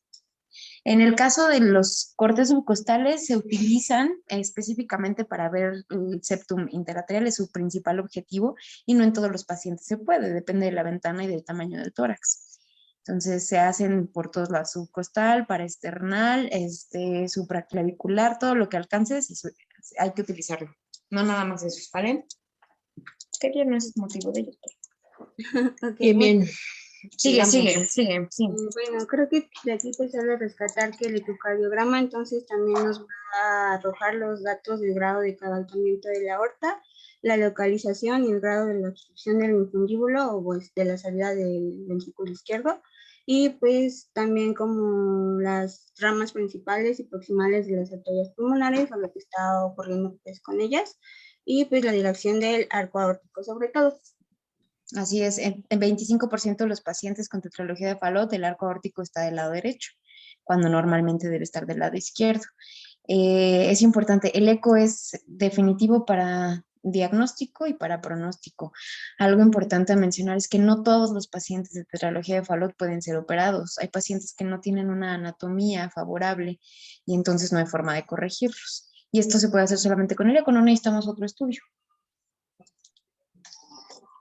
En el caso de los cortes subcostales se utilizan específicamente para ver el septum interatrial, es su principal objetivo, y no en todos los pacientes se puede, depende de la ventana y del tamaño del tórax. Entonces se hacen por todos lados, subcostal, paraesternal, supraclavicular, todo lo que alcances, hay que utilizarlo. No nada más eso, ¿vale? Que no es motivo de ello. Ok, Bien, bien. Sigue, Sigamos. sigue. Bueno, creo que de aquí pues sale rescatar que el ecocardiograma entonces también nos va a arrojar los datos del grado de cabalgamiento de la aorta, la localización y el grado de la obstrucción del infundíbulo o pues, de la salida del ventrículo izquierdo, y pues también como las ramas principales y proximales de las arterias pulmonares o lo que está ocurriendo pues con ellas, y pues la dirección del arco aórtico sobre todo. Así es, en 25% de los pacientes con tetralogía de Fallot, el arco aórtico está del lado derecho, cuando normalmente debe estar del lado izquierdo. Es importante, el eco es definitivo para diagnóstico y para pronóstico. Algo importante a mencionar es que no todos los pacientes de tetralogía de Fallot pueden ser operados. Hay pacientes que no tienen una anatomía favorable y entonces no hay forma de corregirlos. Y esto se puede hacer solamente con el eco, no necesitamos otro estudio.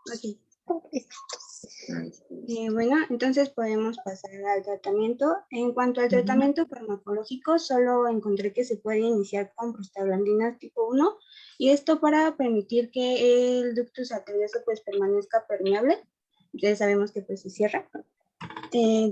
Ok. Bueno, entonces podemos pasar al tratamiento. En cuanto al tratamiento farmacológico, solo encontré que se puede iniciar con prostaglandinas tipo 1, y esto para permitir que el ductus arterioso pues permanezca permeable. Ya sabemos que pues se cierra.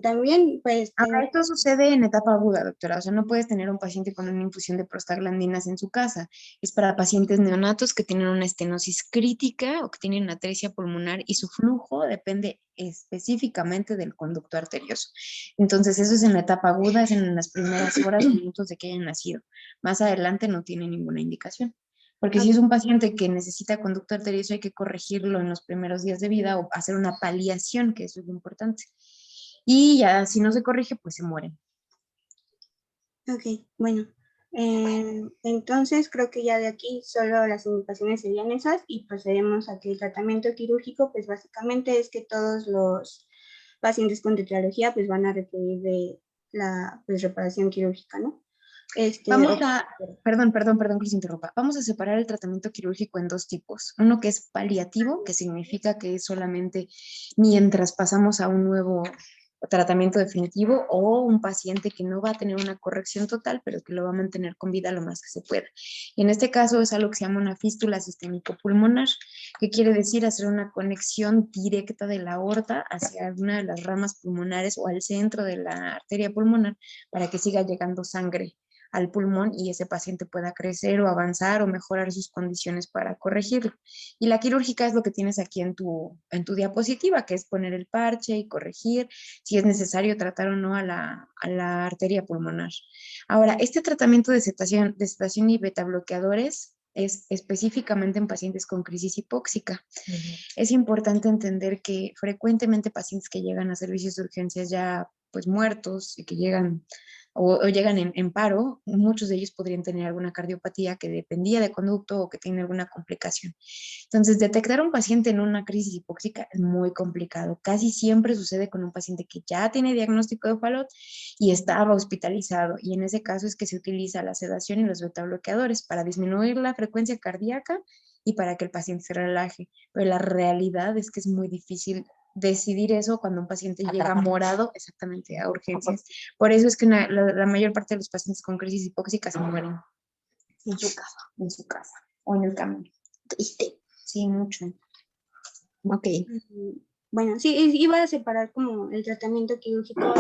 También pues Ahora, esto sucede en etapa aguda, doctora. O sea, no puedes tener un paciente con una infusión de prostaglandinas en su casa. Es para pacientes neonatos que tienen una estenosis crítica o que tienen atresia pulmonar y su flujo depende específicamente del conducto arterioso. Entonces, eso es en la etapa aguda, es en las primeras horas o minutos de que hayan nacido. Más adelante no tiene ninguna indicación. Porque si es un paciente que necesita conducto arterioso, hay que corregirlo en los primeros días de vida o hacer una paliación, que eso es lo importante. Y ya, si no se corrige, pues se mueren. Ok, bueno. Entonces creo que ya de aquí solo las indicaciones serían esas, y procedemos a que el tratamiento quirúrgico pues básicamente es que todos los pacientes con tetralogía pues van a requerir de la pues, reparación quirúrgica, ¿no? Perdón que les interrumpa. Vamos a separar el tratamiento quirúrgico en 2 tipos. Uno que es paliativo, que significa que es solamente mientras pasamos a un nuevo tratamiento definitivo, o un paciente que no va a tener una corrección total, pero que lo va a mantener con vida lo más que se pueda. Y en este caso es algo que se llama una fístula sistémico-pulmonar, que quiere decir hacer una conexión directa de la aorta hacia una de las ramas pulmonares o al centro de la arteria pulmonar para que siga llegando sangre al pulmón y ese paciente pueda crecer o avanzar o mejorar sus condiciones para corregirlo. Y la quirúrgica es lo que tienes aquí en tu diapositiva, que es poner el parche y corregir si es necesario tratar o no a la arteria pulmonar. Ahora, este tratamiento de sedación y beta bloqueadores es específicamente en pacientes con crisis hipóxica. Es importante entender que frecuentemente pacientes que llegan a servicios de urgencias ya pues muertos y que llegan o llegan en paro, muchos de ellos podrían tener alguna cardiopatía que dependía de conducto o que tiene alguna complicación. Entonces, detectar a un paciente en una crisis hipóxica es muy complicado. Casi siempre sucede con un paciente que ya tiene diagnóstico de Fallot y estaba hospitalizado, y en ese caso es que se utiliza la sedación y los betabloqueadores para disminuir la frecuencia cardíaca y para que el paciente se relaje. Pero la realidad es que es muy difícil decidir eso cuando un paciente llega morado exactamente a urgencias. Por eso es que la mayor parte de los pacientes con crisis hipóxica se mueren en su casa o en el camino. Triste. Sí, mucho. Ok. Bueno, sí, iba a separar como el tratamiento quirúrgico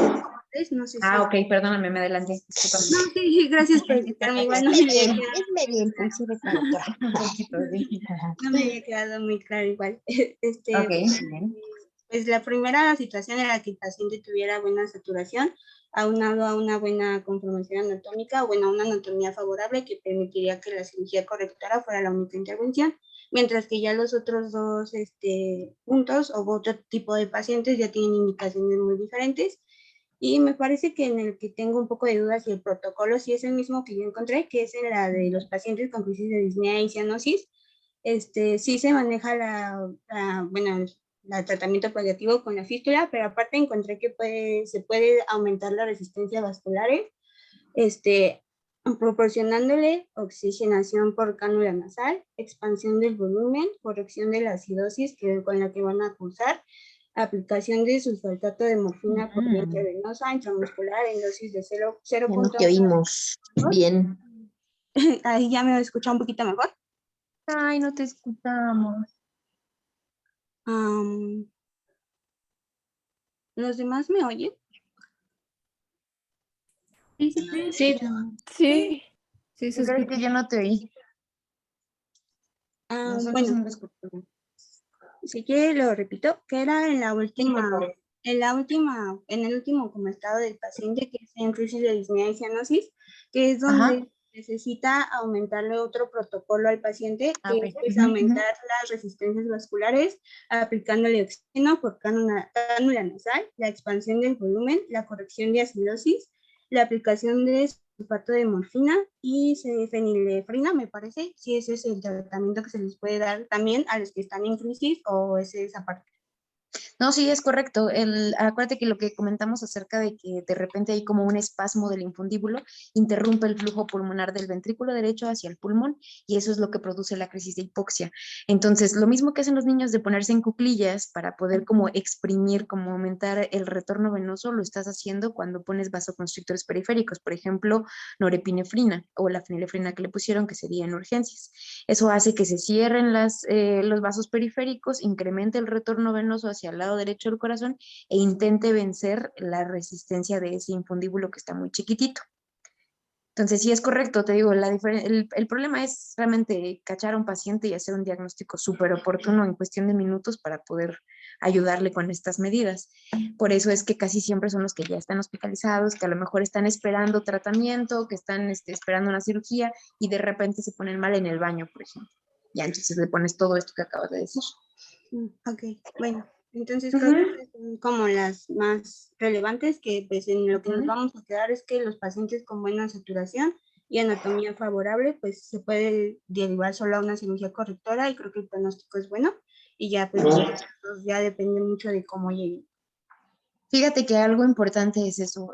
No sé si... Ah, ok, perdóname, me adelanté. Discúlpame. No, sí, gracias por explicarme. Igual no me había quedado, Es medio impulsiva esta doctora. Un poquito, sí. no me había quedado muy claro igual. Ok, bien. Pues la primera situación era que el paciente tuviera buena saturación, aunado a una buena conformación anatómica, bueno, una anatomía favorable que permitiría que la cirugía correctora fuera la única intervención, mientras que ya los otros dos puntos o otro tipo de pacientes ya tienen indicaciones muy diferentes. Y me parece que en el que tengo un poco de dudas si el protocolo sí es el mismo que yo encontré, que es en la de los pacientes con crisis de disnea y cianosis. Sí se maneja bueno, el tratamiento paliativo con la fístula, pero aparte encontré que se puede aumentar la resistencia vascular, proporcionándole oxigenación por cánula nasal, expansión del volumen, corrección de la acidosis con la que van a cursar, aplicación de sulfatato de morfina por vía intravenosa, intramuscular en dosis de 0. Ya no te oímos bien. Ahí ya me escucha un poquito mejor. Ay, no te escuchamos. ¿Los demás me oyen? Sí, Sí, sí. Sí, se creo escucha. que yo no te oí. Nosotros Bueno, no te escuchamos. si quiere lo repito, que era en la última, en el último como estado del paciente, que es en crisis de disnea y cianosis, que es donde necesita aumentarle otro protocolo al paciente, que es pues, aumentar las resistencias vasculares, aplicándole oxígeno por cánula nasal, la expansión del volumen, la corrección de acidosis, la aplicación de sulfato de morfina y fenilefrina, me parece, si ese es el tratamiento que se les puede dar también a los que están en crisis o es esa parte. No, sí, es correcto. Acuérdate que lo que comentamos acerca de que de repente hay como un espasmo del infundíbulo, interrumpe el flujo pulmonar del ventrículo derecho hacia el pulmón y eso es lo que produce la crisis de hipoxia. Entonces, lo mismo que hacen los niños de ponerse en cuclillas para poder como exprimir, como aumentar el retorno venoso, lo estás haciendo cuando pones vasoconstrictores periféricos, por ejemplo, norepinefrina o la fenilefrina que le pusieron, que sería en urgencias. Eso hace que se cierren los vasos periféricos, incremente el retorno venoso hacia el lado derecho del corazón e intente vencer la resistencia de ese infundíbulo que está muy chiquitito. Entonces, sí es correcto, te digo, el problema es realmente cachar a un paciente y hacer un diagnóstico súper oportuno en cuestión de minutos para poder ayudarle con estas medidas. Por eso es que casi siempre son los que ya están hospitalizados, que a lo mejor están esperando tratamiento, que están esperando una cirugía y de repente se ponen mal en el baño, por ejemplo. Ya entonces le pones todo esto que acabas de decir. Ok, bueno, entonces creo que son como las más relevantes, que pues en lo que nos vamos a quedar es que los pacientes con buena saturación y anatomía favorable, pues se puede derivar solo a una cirugía correctora y creo que el pronóstico es bueno y ya pues ya depende mucho de cómo lleguen. Fíjate que algo importante es eso,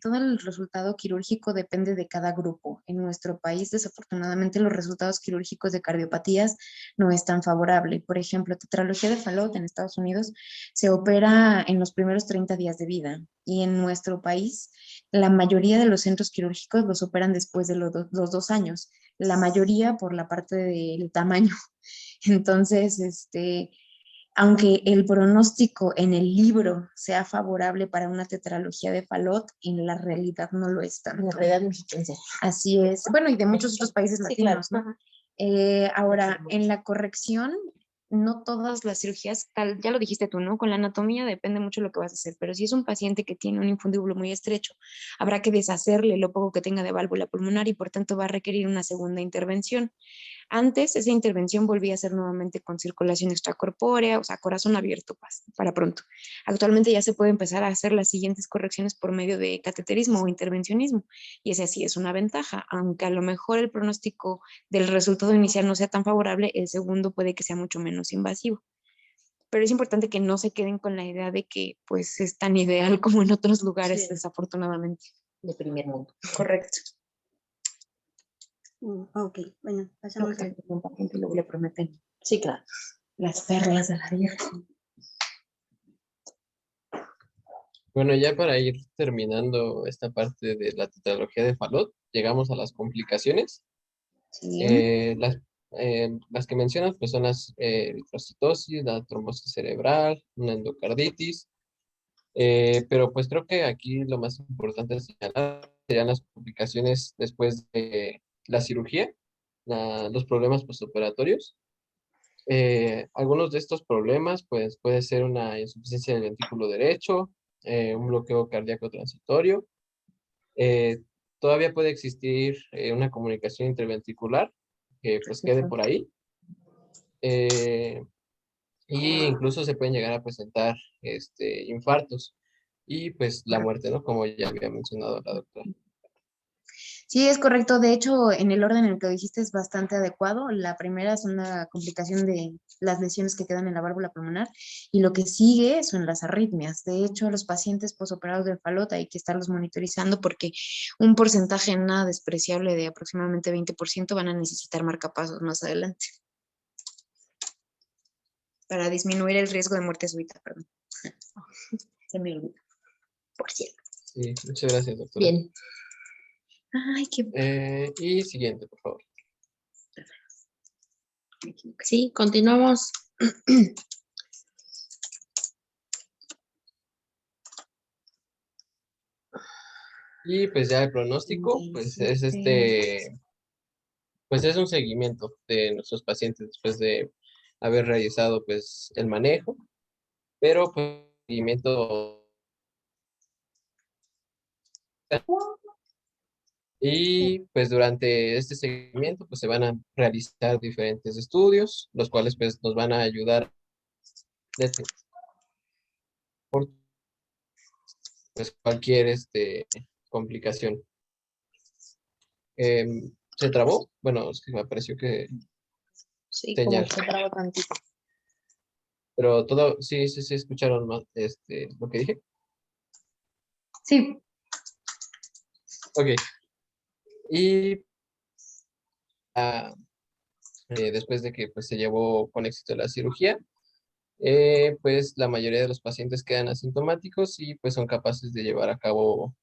todo el resultado quirúrgico depende de cada grupo. En nuestro país, desafortunadamente, los resultados quirúrgicos de cardiopatías no es tan favorable. Por ejemplo, tetralogía de Fallot en Estados Unidos se opera en los primeros 30 días de vida y en nuestro país la mayoría de los centros quirúrgicos los operan después de los 2 años, la mayoría por la parte del tamaño. Entonces, aunque el pronóstico en el libro sea favorable para una tetralogía de Fallot, en la realidad no lo es tanto. En la realidad mexiquense. Así es. Bueno, y de muchos otros países Sí, latinos, claro. ¿no? Ahora, en la corrección, no todas las cirugías, ya lo dijiste tú, ¿no? Con la anatomía depende mucho de lo que vas a hacer, pero si es un paciente que tiene un infundíbulo muy estrecho, habrá que deshacerle lo poco que tenga de válvula pulmonar y por tanto va a requerir una segunda intervención. Antes, esa intervención volvía a ser nuevamente con circulación extracorpórea, o sea, corazón abierto para pronto. Actualmente ya se puede empezar a hacer las siguientes correcciones por medio de cateterismo o intervencionismo, y esa sí es una ventaja, aunque a lo mejor el pronóstico del resultado inicial no sea tan favorable, el segundo puede que sea mucho menos invasivo. Pero es importante que no se queden con la idea de que pues es tan ideal como en otros lugares, desafortunadamente. De primer mundo. Correcto. Ok, bueno, pasamos a... Un paciente luego le prometen Sí, claro. las perlas de la Virgen. Bueno, ya para ir terminando esta parte de la tetralogía de Fallot, llegamos a las complicaciones. Sí. Las que mencionas pues son las eritrocitosis, la trombosis cerebral, una endocarditis, Pero pues creo que aquí lo más importante es señalar serían las complicaciones después de la cirugía, los problemas postoperatorios. Algunos de estos problemas pues puede ser una insuficiencia del ventrículo derecho, un bloqueo cardíaco transitorio. eh, Todavía puede existir una comunicación interventricular que pues quede por ahí. Y incluso se pueden llegar a presentar infartos y pues la muerte, ¿no? Como ya había mencionado la doctora. Sí, es correcto. De hecho, en el orden en el que dijiste es bastante adecuado. La primera es una complicación de las lesiones que quedan en la válvula pulmonar y lo que sigue son las arritmias. De hecho, los pacientes posoperados de Fallot hay que estarlos monitorizando porque un porcentaje nada despreciable de aproximadamente 20% van a necesitar marcapasos más adelante para disminuir el riesgo de muerte súbita, perdón. Se me olvidó, por cierto. Sí, muchas gracias, doctora. Bien. Ay, qué... Y siguiente, por favor. Sí, continuamos. Y pues ya el pronóstico, pues es pues es un seguimiento de nuestros pacientes después de haber realizado pues el manejo, pero pues seguimiento. Y pues durante este seguimiento pues se van a realizar diferentes estudios, los cuales pues nos van a ayudar a detectar pues cualquier complicación. ¿Se trabó? Bueno, es que me pareció que Sí, señal. como que traba tantito. Pero todo, sí, escucharon más, lo que dije. Sí. Ok. Y después de que pues, se llevó con éxito la cirugía, pues la mayoría de los pacientes quedan asintomáticos y pues son capaces de llevar a cabo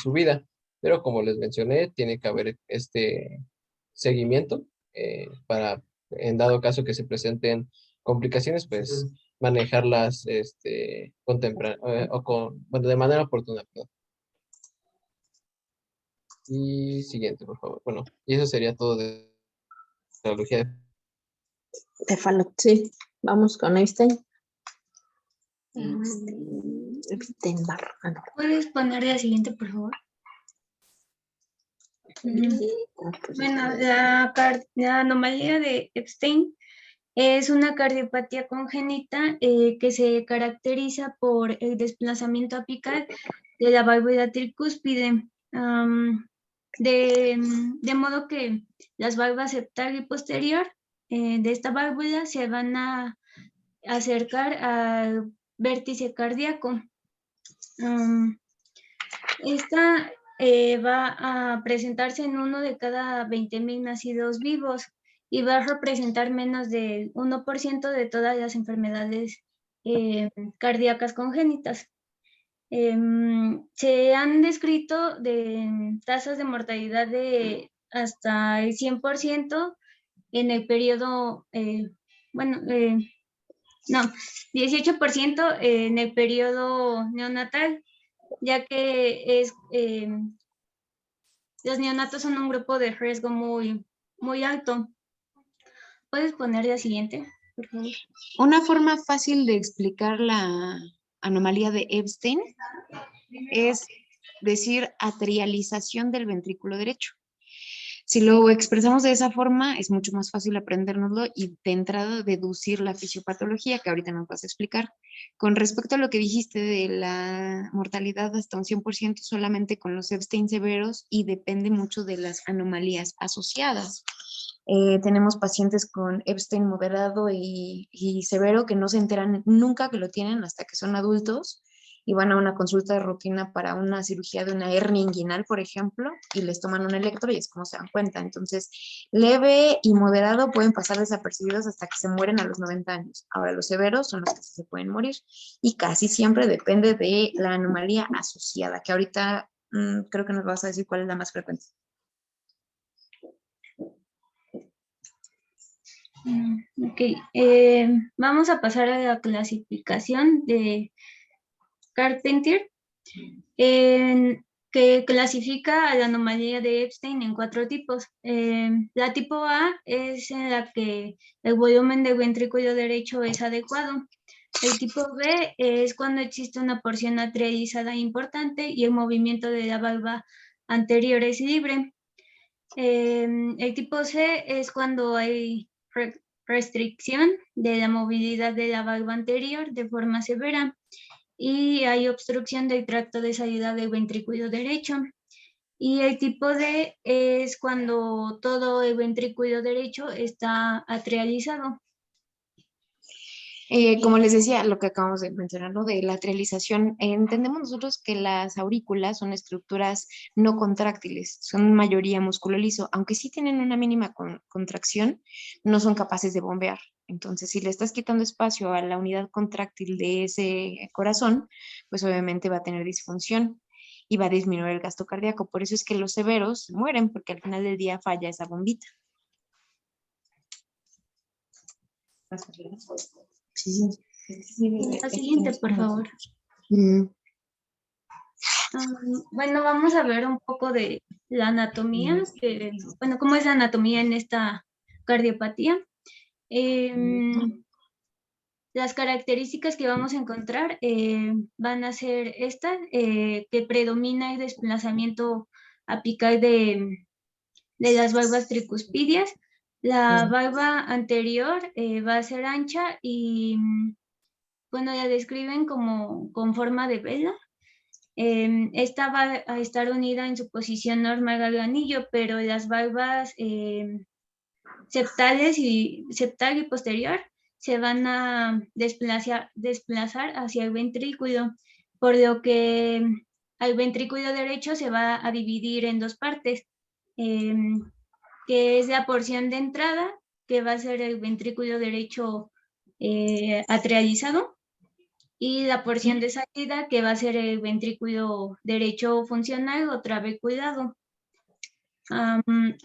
su vida. Pero como les mencioné, tiene que haber este seguimiento para, en dado caso que se presenten complicaciones, pues manejarlas bueno, de manera oportuna. Perdón. Y siguiente, por favor. Bueno, y eso sería todo de teología. De Fallot, sí. Vamos con Einstein. Epstein-Barr. Ah, no. ¿Puedes poner la siguiente, por favor? Bueno, la anomalía de Epstein es una cardiopatía congénita que se caracteriza por el desplazamiento apical de la válvula tricúspide, de modo que las válvulas septal y posterior de esta válvula se van a acercar al vértice cardíaco. Esta va a presentarse en uno de cada 20,000 nacidos vivos y va a representar menos del 1% de todas las enfermedades cardíacas congénitas. Se han descrito tasas de mortalidad de hasta el 100% en el periodo, 18% en el periodo neonatal, ya que los neonatos son un grupo de riesgo muy, muy alto. ¿Puedes poner la siguiente, por favor? Una forma fácil de explicar la anomalía de Epstein es decir atrialización del ventrículo derecho. Si lo expresamos de esa forma, es mucho más fácil aprendérnoslo y de entrada deducir la fisiopatología que ahorita nos vas a explicar. Con respecto a lo que dijiste de la mortalidad hasta un 100% solamente con los Epstein severos y depende mucho de las anomalías asociadas. Tenemos pacientes con Epstein moderado y severo que no se enteran nunca que lo tienen hasta que son adultos y van a una consulta de rutina para una cirugía de una hernia inguinal, por ejemplo, y les toman un electro y es como se dan cuenta. Entonces, leve y moderado pueden pasar desapercibidos hasta que se mueren a los 90 años. Ahora, los severos son los que se pueden morir y casi siempre depende de la anomalía asociada, que ahorita creo que nos vas a decir cuál es la más frecuente. Ok, vamos a pasar a la clasificación de Carpenter, que clasifica a la anomalía de Epstein en 4 tipos. La tipo A es en la que el volumen del ventrículo derecho es adecuado. El tipo B es cuando existe una porción atrializada importante y el movimiento de la valva anterior es libre. El tipo C es cuando hay restricción de la movilidad de la valva anterior de forma severa y hay obstrucción del tracto de salida del ventrículo derecho. Y el tipo D es cuando todo el ventrículo derecho está atrializado. Como les decía, lo que acabamos de mencionar, ¿no? De la atrialización, entendemos nosotros que las aurículas son estructuras no contráctiles, son mayoría músculo liso, aunque sí tienen una mínima contracción, no son capaces de bombear. Entonces, si le estás quitando espacio a la unidad contráctil de ese corazón, pues obviamente va a tener disfunción y va a disminuir el gasto cardíaco. Por eso es que los severos mueren, porque al final del día falla esa bombita. Sí, La siguiente, por favor. Mm. Bueno, vamos a ver un poco de la anatomía, cómo es la anatomía en esta cardiopatía. Las características que vamos a encontrar van a ser estas, que predomina el desplazamiento apical de las valvas tricuspidias. La valva anterior va a ser ancha y, bueno, la describen como con forma de vela. Esta va a estar unida en su posición normal al anillo, pero las valvas septal y posterior se van a desplazar hacia el ventrículo, por lo que al ventrículo derecho se va a dividir en 2 partes, que es la porción de entrada, que va a ser el ventrículo derecho atrializado, y la porción de salida, que va a ser el ventrículo derecho funcional o trabeculado.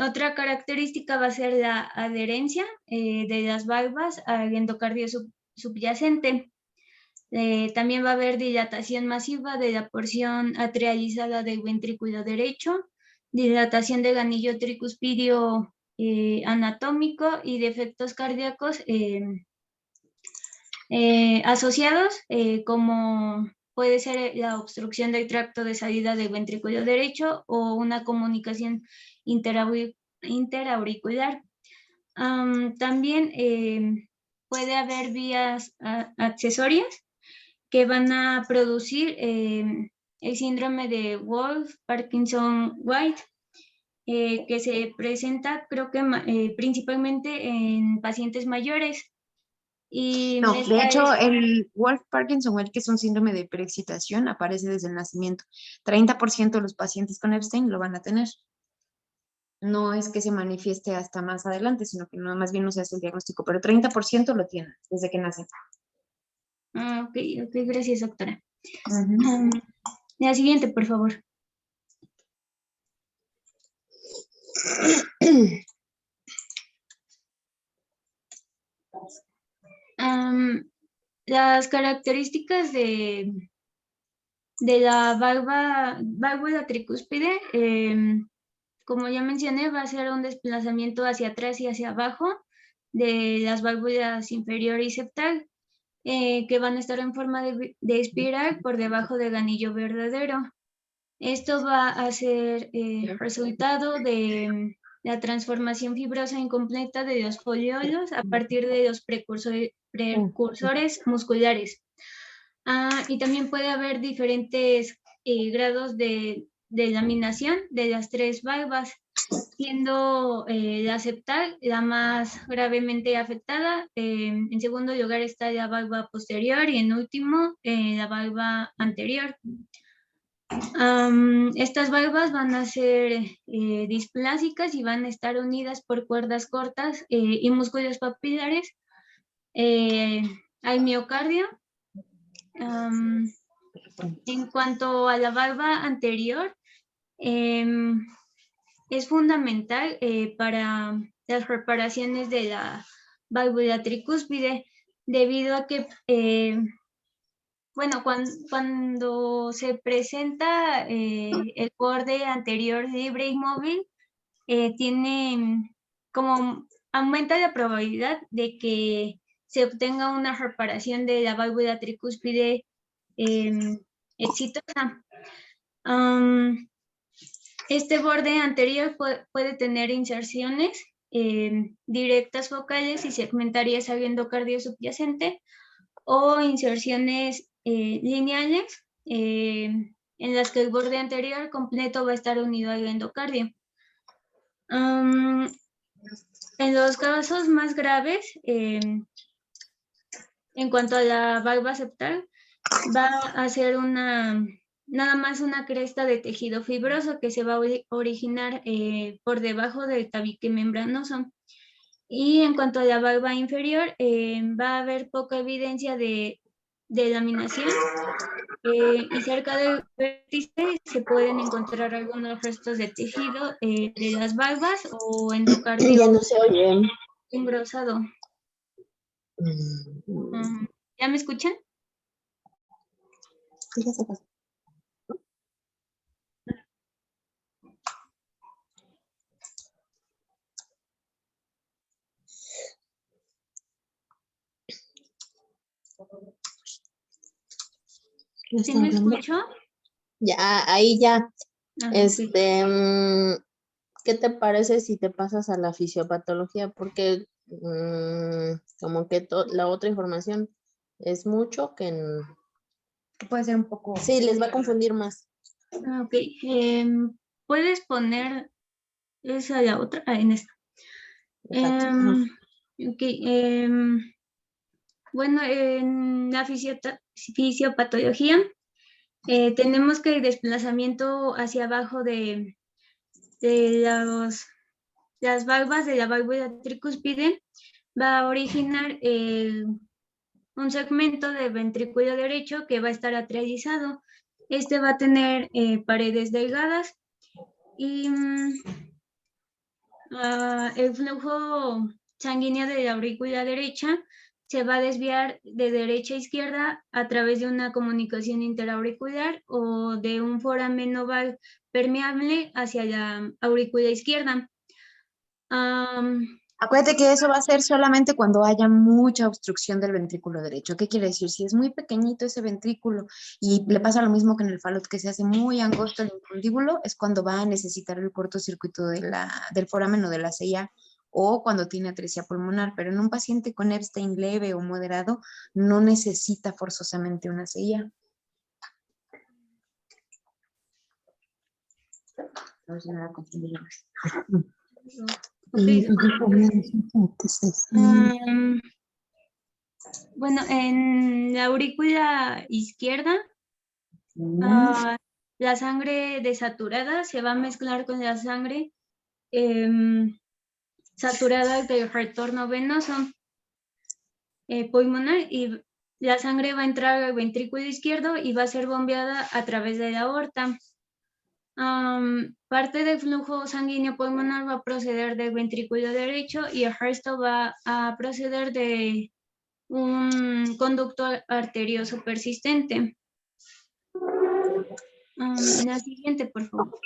Otra característica va a ser la adherencia de las valvas al endocardio subyacente. También va a haber dilatación masiva de la porción atrializada del ventrículo derecho, dilatación del anillo tricuspidio anatómico y defectos cardíacos asociados, como puede ser la obstrucción del tracto de salida del ventrículo derecho o una comunicación interauricular. También puede haber vías accesorias que van a producir el síndrome de Wolff-Parkinson-White, que se presenta, creo que principalmente en pacientes mayores. Y No, de hecho, el Wolff-Parkinson-White, que es un síndrome de preexcitación, aparece desde el nacimiento. 30% de los pacientes con Epstein lo van a tener. No es que se manifieste hasta más adelante, sino que no, más bien no se hace el diagnóstico, pero 30% lo tienen desde que nacen. Ok, gracias, doctora. La siguiente, por favor. Las características de la válvula tricúspide, como ya mencioné, va a ser un desplazamiento hacia atrás y hacia abajo de las válvulas inferior y septal, que van a estar en forma de espiral por debajo del anillo verdadero. Esto va a ser resultado de la transformación fibrosa incompleta de los foliolos a partir de los precursores musculares. Y también puede haber diferentes grados de laminación de las 3 valvas, siendo la septal la más gravemente afectada. En segundo lugar está la valva posterior y en último la valva anterior. Estas valvas van a ser displásicas y van a estar unidas por cuerdas cortas y músculos papilares al miocardio. En cuanto a la valva anterior, es fundamental para las reparaciones de la válvula tricúspide, debido a que bueno, cuando se presenta el borde anterior libre y móvil, tiene como aumenta la probabilidad de que se obtenga una reparación de la válvula tricúspide exitosa. Este borde anterior puede tener inserciones directas focales y segmentarias al endocardio subyacente o inserciones lineales en las que el borde anterior completo va a estar unido al endocardio. En los casos más graves, en cuanto a la valva septal, va a ser nada más una cresta de tejido fibroso que se va a originar por debajo del tabique membranoso. Y en cuanto a la valva inferior, va a haber poca evidencia de laminación y cerca del vértice se pueden encontrar algunos restos de tejido de las valvas o Ya endocardio no se oye. engrosado. ¿Ya me escuchan? Sí, ya se pasó. ¿Quién ¿Sí está me hablando? escucho? Ya, ahí ya. Sí. ¿Qué te parece si te pasas a la fisiopatología? Porque como que la otra información es mucho que Puede ser un poco... sí, les va a confundir más. Ok. ¿Puedes poner esa la otra? En esta. Exacto. Ok. Bueno, en la fisiopatología tenemos que el desplazamiento hacia abajo de las valvas de la válvula tricúspide va a originar un segmento del ventrículo derecho que va a estar atrializado. Este va a tener paredes delgadas y el flujo sanguíneo de la aurícula derecha se va a desviar de derecha a izquierda a través de una comunicación interauricular o de un foramen oval permeable hacia la aurícula izquierda. Acuérdate que eso va a ser solamente cuando haya mucha obstrucción del ventrículo derecho. ¿Qué quiere decir? Si es muy pequeñito ese ventrículo y le pasa lo mismo que en el falot, que se hace muy angosto el infundíbulo, es cuando va a necesitar el cortocircuito del foramen o de la CIA o cuando tiene atresia pulmonar. Pero en un paciente con Epstein leve o moderado no necesita forzosamente una CIA. No se me va a confundir más. Okay. Bueno, en la aurícula izquierda, la sangre desaturada se va a mezclar con la sangre saturada del retorno venoso pulmonar y la sangre va a entrar al ventrículo izquierdo y va a ser bombeada a través de la aorta. Parte del flujo sanguíneo pulmonar va a proceder del ventrículo derecho y el resto va a proceder de un conducto arterioso persistente. La siguiente, por favor.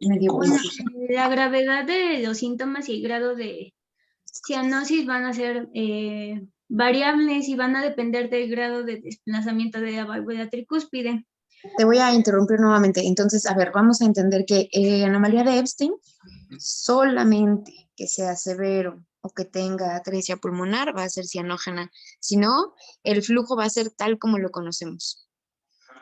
Bueno, la gravedad de los síntomas y el grado de cianosis van a ser variables y van a depender del grado de desplazamiento de la válvula tricúspide. Te voy a interrumpir nuevamente. Entonces, a ver, vamos a entender que anomalía de Epstein, solamente que sea severo o que tenga atresia pulmonar va a ser cianógena. Si no, el flujo va a ser tal como lo conocemos.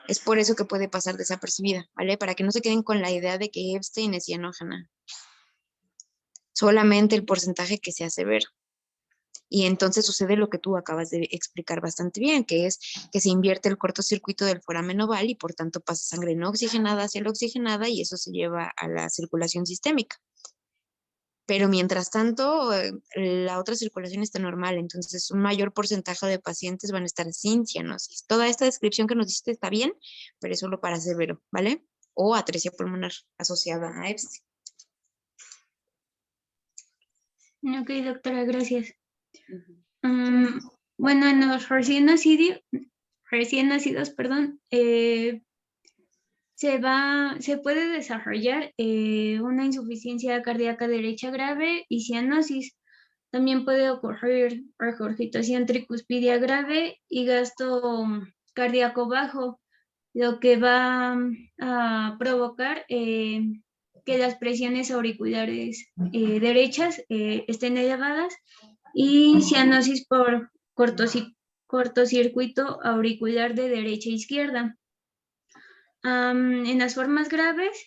Es por eso que puede pasar desapercibida, ¿vale? Para que no se queden con la idea de que Epstein es cianógena. Solamente el porcentaje que sea severo. Y entonces sucede lo que tú acabas de explicar bastante bien, que es que se invierte el cortocircuito del foramen oval y por tanto pasa sangre no oxigenada hacia la oxigenada y eso se lleva a la circulación sistémica. Pero mientras tanto, la otra circulación está normal, entonces un mayor porcentaje de pacientes van a estar sin cianosis. Toda esta descripción que nos diste está bien, pero es solo para severo, ¿vale? O atresia pulmonar asociada a Epstein. Ok, doctora, gracias. Bueno, en los recién nacidos, perdón, se puede desarrollar una insuficiencia cardíaca derecha grave y cianosis. También puede ocurrir regurgitación tricuspidia grave y gasto cardíaco bajo, lo que va a provocar que las presiones auriculares derechas estén elevadas y cianosis por cortocircuito auricular de derecha a izquierda. En las formas graves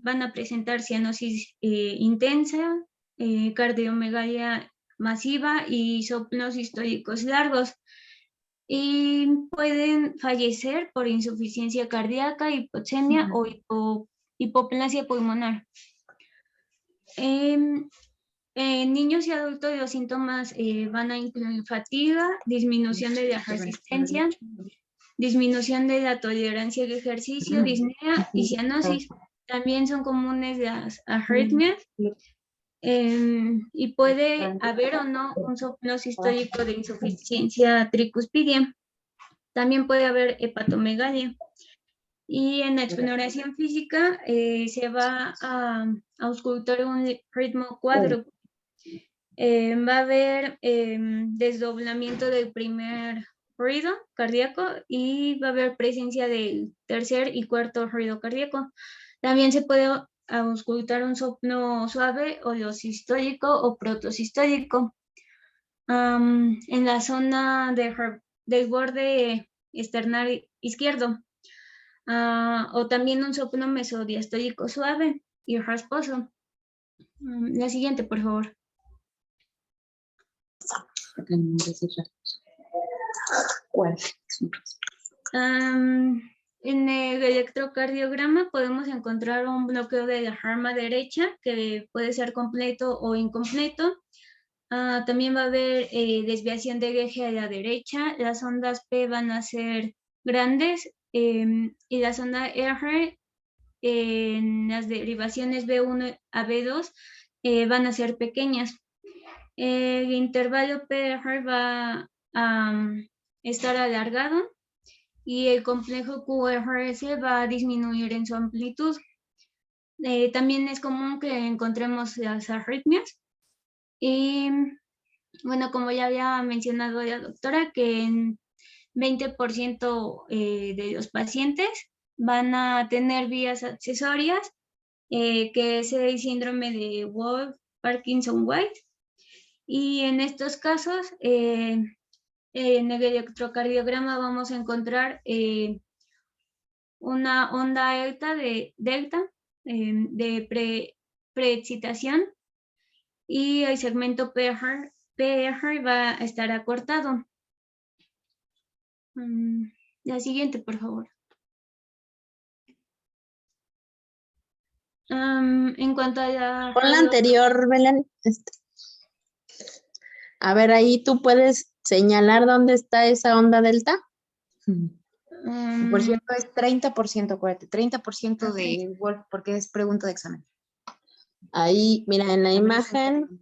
van a presentar cianosis intensa, cardiomegalia masiva y soplos históricos largos. Y pueden fallecer por insuficiencia cardíaca, hipoxemia o hipoplasia pulmonar. En niños y adultos los síntomas van a incluir fatiga, disminución de la resistencia, disminución de la tolerancia al ejercicio, disnea y cianosis. También son comunes las arritmias y puede haber o no un soplo sistólico de insuficiencia tricuspidia. También puede haber hepatomegalia. Y en la exploración física se va a auscultar un ritmo cuádruple. Va a haber desdoblamiento del primer ruido cardíaco y va a haber presencia del tercer y cuarto ruido cardíaco. También se puede auscultar un soplo suave o sistólico o protosistólico. En la zona del borde externar izquierdo. O también un soplo mesodiastólico suave y rasposo. La siguiente, por favor. ¿Cuál? En el electrocardiograma podemos encontrar un bloqueo de la rama derecha que puede ser completo o incompleto. También va a haber desviación del eje a la derecha. Las ondas P van a ser grandes y la sonda R en las derivaciones B1 a B2 van a ser pequeñas. El intervalo PR va a estar alargado y el complejo QRS va a disminuir en su amplitud. También es común que encontremos las arritmias. Y bueno, como ya había mencionado la doctora, que en 20% de los pacientes van a tener vías accesorias, que es el síndrome de Wolff-Parkinson-White. Y en estos casos, en el electrocardiograma vamos a encontrar una onda delta de preexcitación y el segmento PR va a estar acortado. La siguiente, por favor. En cuanto a la... Con la anterior, Belén. A ver, ahí tú puedes señalar dónde está esa onda delta. Por cierto, es 30%, acuérdate, 30% de Wolf, porque es pregunta de examen. Ahí, mira, en la imagen.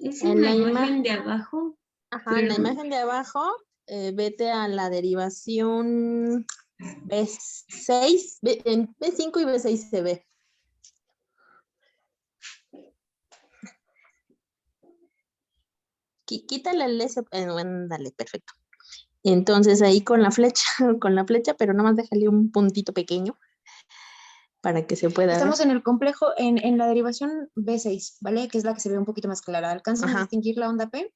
Es en la imagen de abajo. Ajá, en la imagen de abajo, vete a la derivación B6, en B5 y B6 se ve. Quítale el S, bueno, dale, perfecto. Entonces ahí con la flecha, pero nada más déjale un puntito pequeño para que se pueda Estamos ver. en el complejo, en la derivación B6, ¿vale? Que es la que se ve un poquito más clara. ¿Alcanzan a distinguir la onda P?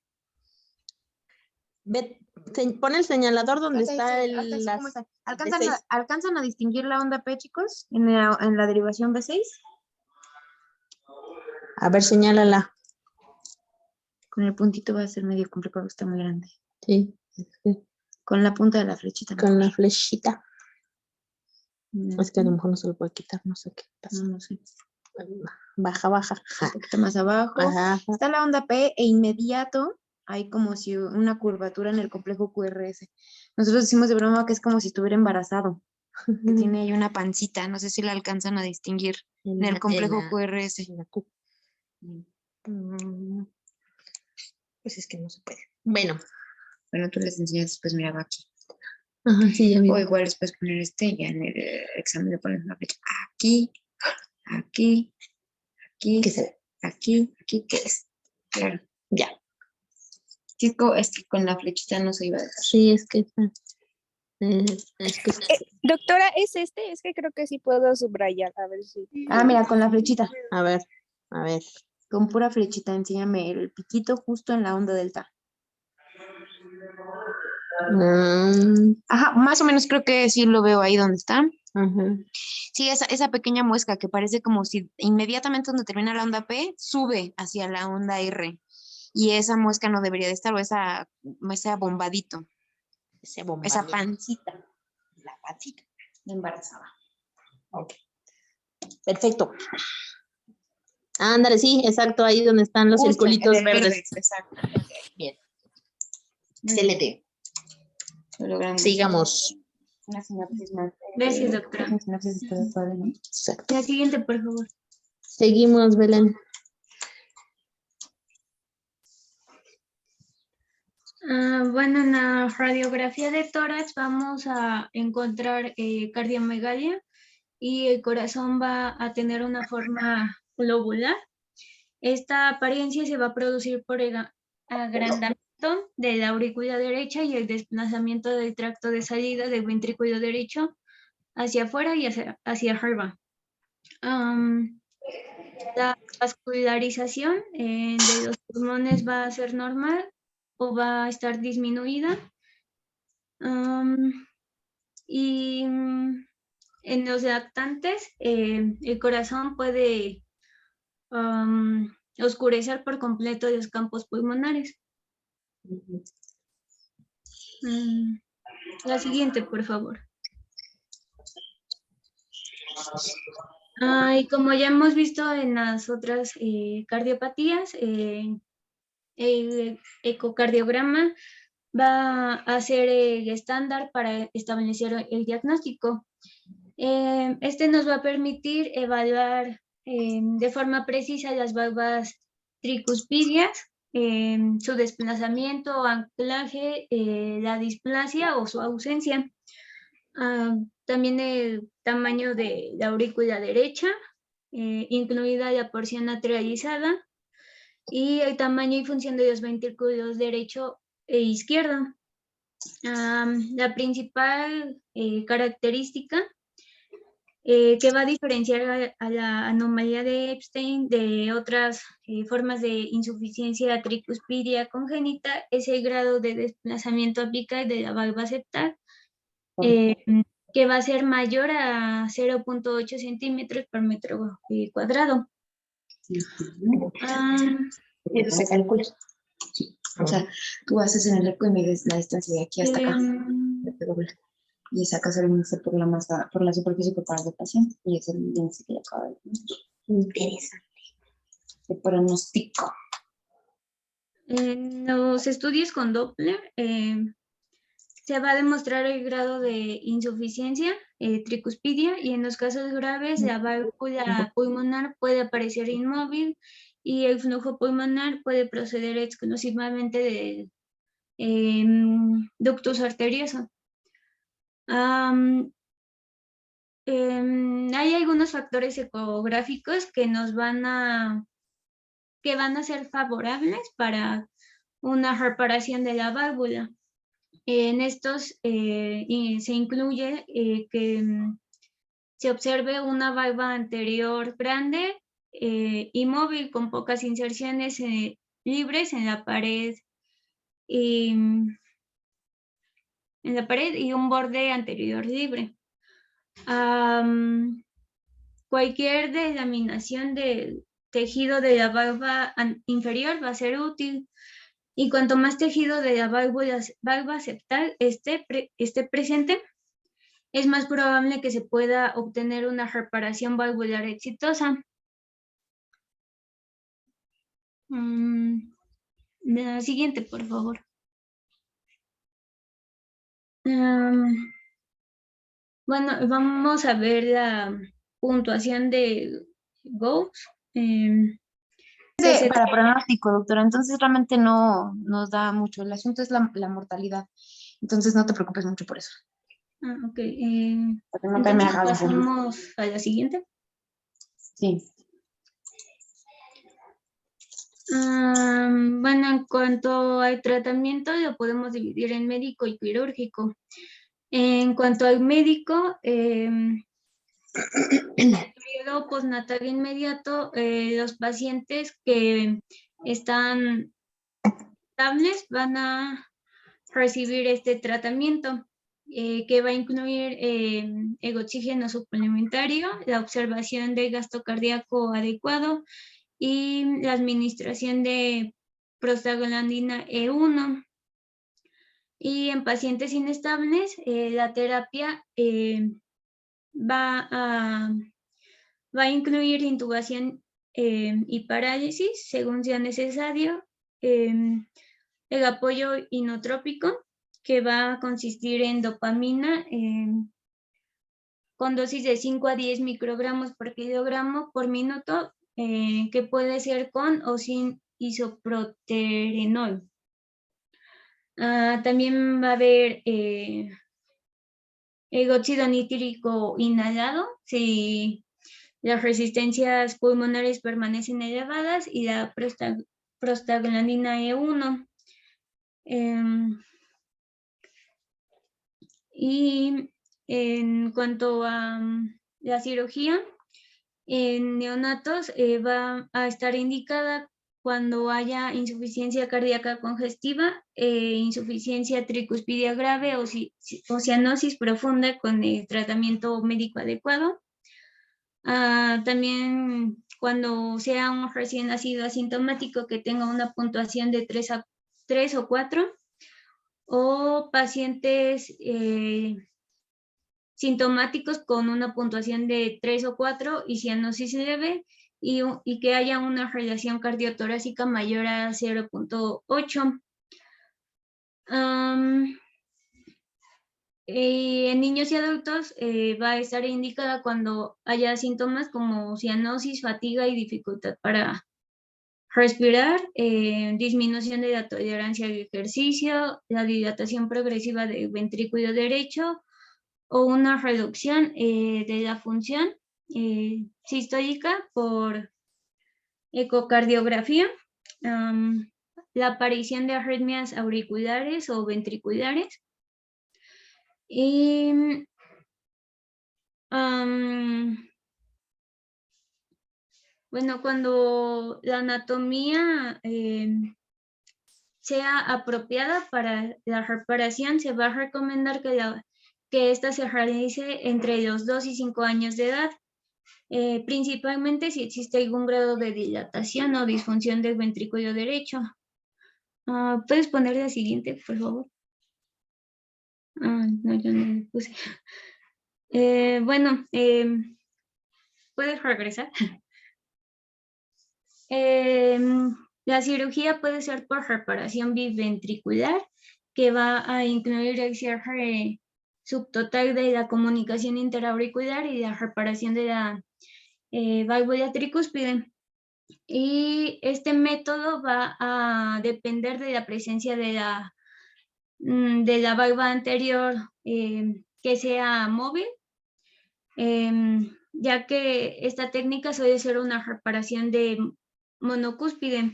Pon el señalador donde Okay, está sí, el... ¿cómo está? ¿Alcanzan a distinguir la onda P, chicos? En la derivación B6. A ver, señálala. Con el puntito va a ser medio complicado, está muy grande. Sí. Con la punta de la flechita. Con la flechita. Es que a lo mejor no se lo puede quitar, no sé qué pasa. No sé. Baja. Un poquito más abajo. Ajá. Está la onda P e inmediato hay como si una curvatura en el complejo QRS. Nosotros decimos de broma que es como si estuviera embarazado. Que tiene ahí una pancita. No sé si la alcanzan a distinguir en el complejo QRS. pues es que no se puede. Bueno, Bueno, tú les enseñas después, mira, va aquí. ajá, sí, ya vi. O igual después poner ya en el examen le pones una flecha. Aquí, aquí, aquí, ¿Qué se ve? aquí, ¿qué es? Claro. Ya. Chico, es que con la flechita no se iba a dejar. Sí, es que es que Doctora, ¿es este? Es que creo que sí puedo subrayar. A ver si. Ah, mira, con la flechita. a ver, a ver. Con pura flechita, enséñame el piquito justo en la onda delta. Ajá, más o menos creo que sí lo veo ahí donde está. Ajá. Sí, esa pequeña muesca que parece como si inmediatamente donde termina la onda P, sube hacia la onda R. Y esa muesca no debería de estar, o ese bombadito, Ese esa bombardeo. pancita, la pancita de embarazada. Ok. Perfecto. Ándale, sí, exacto, ahí donde están los Justo, circulitos en el verdes. verde, exacto. Bien. Muy bien. Excelente. Lo logramos. Sigamos. Una sinapsis más. Gracias, doctora. Una sinapsis está todavía, ¿no? Exacto. La siguiente, por favor. Seguimos, Belén. Bueno, en la radiografía de tórax vamos a encontrar cardiomegalia y el corazón va a tener una forma globular. Esta apariencia se va a producir por el agrandamiento de la aurícula derecha y el desplazamiento del tracto de salida del ventrículo derecho hacia afuera y hacia arriba. La vascularización de los pulmones va a ser normal o va a estar disminuida. Y en los lactantes, el corazón puede oscurecer por completo los campos pulmonares. La siguiente, por favor. Y como ya hemos visto en las otras cardiopatías, el ecocardiograma va a ser el estándar para establecer el diagnóstico. Este nos va a permitir evaluar de forma precisa las valvas tricuspidias, su desplazamiento o anclaje, la displasia o su ausencia. También el tamaño de la aurícula derecha, incluida la porción atrializada, y el tamaño y función de los ventrículos derecho e izquierdo. La principal característica que va a diferenciar a la anomalía de Epstein de otras formas de insuficiencia tricuspidia congénita es el grado de desplazamiento apical de la valva septal, que va a ser mayor a 0.8 centímetros por metro cuadrado. Eso se calcula. O sea, tú haces en el eco y mides la distancia de aquí hasta acá. Y sacas el índice por la masa, por la superficie corporal del paciente. Y es el índice que le acaba de decir. Interesante. De pronóstico. En los estudios con Doppler se va a demostrar el grado de insuficiencia tricuspidia, y en los casos graves la válvula pulmonar puede aparecer inmóvil y el flujo pulmonar puede proceder exclusivamente del ductus arterioso. Hay algunos factores ecográficos que van a ser favorables para una reparación de la válvula. En estos se incluye que se observe una valva anterior grande y móvil con pocas inserciones libres en la pared y un borde anterior libre. Cualquier delaminación del tejido de la valva inferior va a ser útil. Y cuanto más tejido de la valva septal esté presente, es más probable que se pueda obtener una reparación valvular exitosa. La siguiente, por favor. Bueno, vamos a ver la puntuación de Gauss. para pronóstico, doctora, entonces realmente no nos da mucho. El asunto es la mortalidad. Entonces no te preocupes mucho por eso. Ok. Porque nunca me Entonces hagas pasamos a la siguiente. Sí. Bueno, en cuanto al tratamiento, lo podemos dividir en médico y quirúrgico. En cuanto al médico, en el periodo postnatal inmediato, los pacientes que están estables van a recibir este tratamiento, que va a incluir el oxígeno suplementario, la observación de gasto cardíaco adecuado y la administración de prostaglandina E1. Y en pacientes inestables, la terapia va a incluir intubación y parálisis según sea necesario, el apoyo inotrópico, que va a consistir en dopamina con dosis de 5 a 10 microgramos por kilogramo por minuto, que puede ser con o sin isoproterenol. También va a haber el óxido nítrico inhalado si las resistencias pulmonares permanecen elevadas, y la prostaglandina E1. Y en cuanto a la cirugía, en neonatos va a estar indicada cuando haya insuficiencia cardíaca congestiva, insuficiencia tricuspidia grave o cianosis profunda con el tratamiento médico adecuado. También cuando sea un recién nacido asintomático que tenga una puntuación de 3 o 4, o pacientes sintomáticos con una puntuación de 3 o 4 y cianosis leve, y que haya una relación cardiotorácica mayor a 0.8. En niños y adultos va a estar indicada cuando haya síntomas como cianosis, fatiga y dificultad para respirar, disminución de la tolerancia al ejercicio, la dilatación progresiva del ventrículo derecho o una reducción de la función sistólica por ecocardiografía, la aparición de arritmias auriculares o ventriculares. Y bueno, cuando la anatomía sea apropiada para la reparación, se va a recomendar que esta se realice entre los 2 y 5 años de edad, principalmente si existe algún grado de dilatación o disfunción del ventrículo derecho. ¿Puedes poner la siguiente, por favor? No, yo no le puse. Bueno, ¿puedes regresar? La cirugía puede ser por reparación biventricular, que va a incluir el cierre subtotal de la comunicación interauricular y la reparación de la válvula tricúspide. Y este método va a depender de la presencia de la valva anterior que sea móvil, ya que esta técnica suele ser una reparación de monocúspide.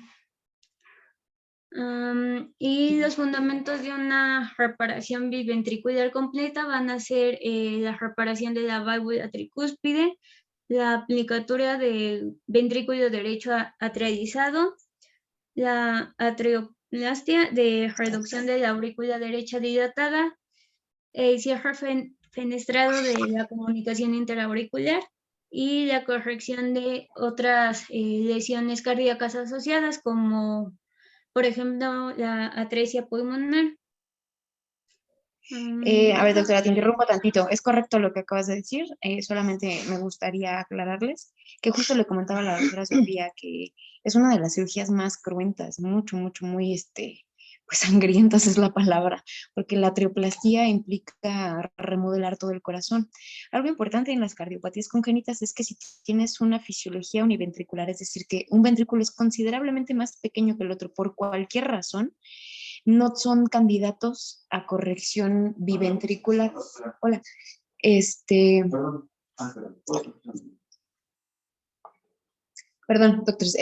Y los fundamentos de una reparación biventricular completa van a ser la reparación de la válvula tricúspide, la aplicatura del ventrículo derecho atrializado, la atrioplastia de reducción de la aurícula derecha dilatada, el cierre fenestrado de la comunicación interauricular y la corrección de otras lesiones cardíacas asociadas, como por ejemplo la atresia pulmonar. A ver, doctora, te interrumpo tantito. Es correcto lo que acabas de decir. Solamente me gustaría aclararles que justo le comentaba a la doctora Sofía que es una de las cirugías más cruentas, muy pues sangrientas es la palabra, porque la trioplastía implica remodelar todo el corazón. Algo importante en las cardiopatías congénitas es que si tienes una fisiología univentricular, es decir, que un ventrículo es considerablemente más pequeño que el otro por cualquier razón, no son candidatos a corrección biventricular. Hola. Perdón, doctores.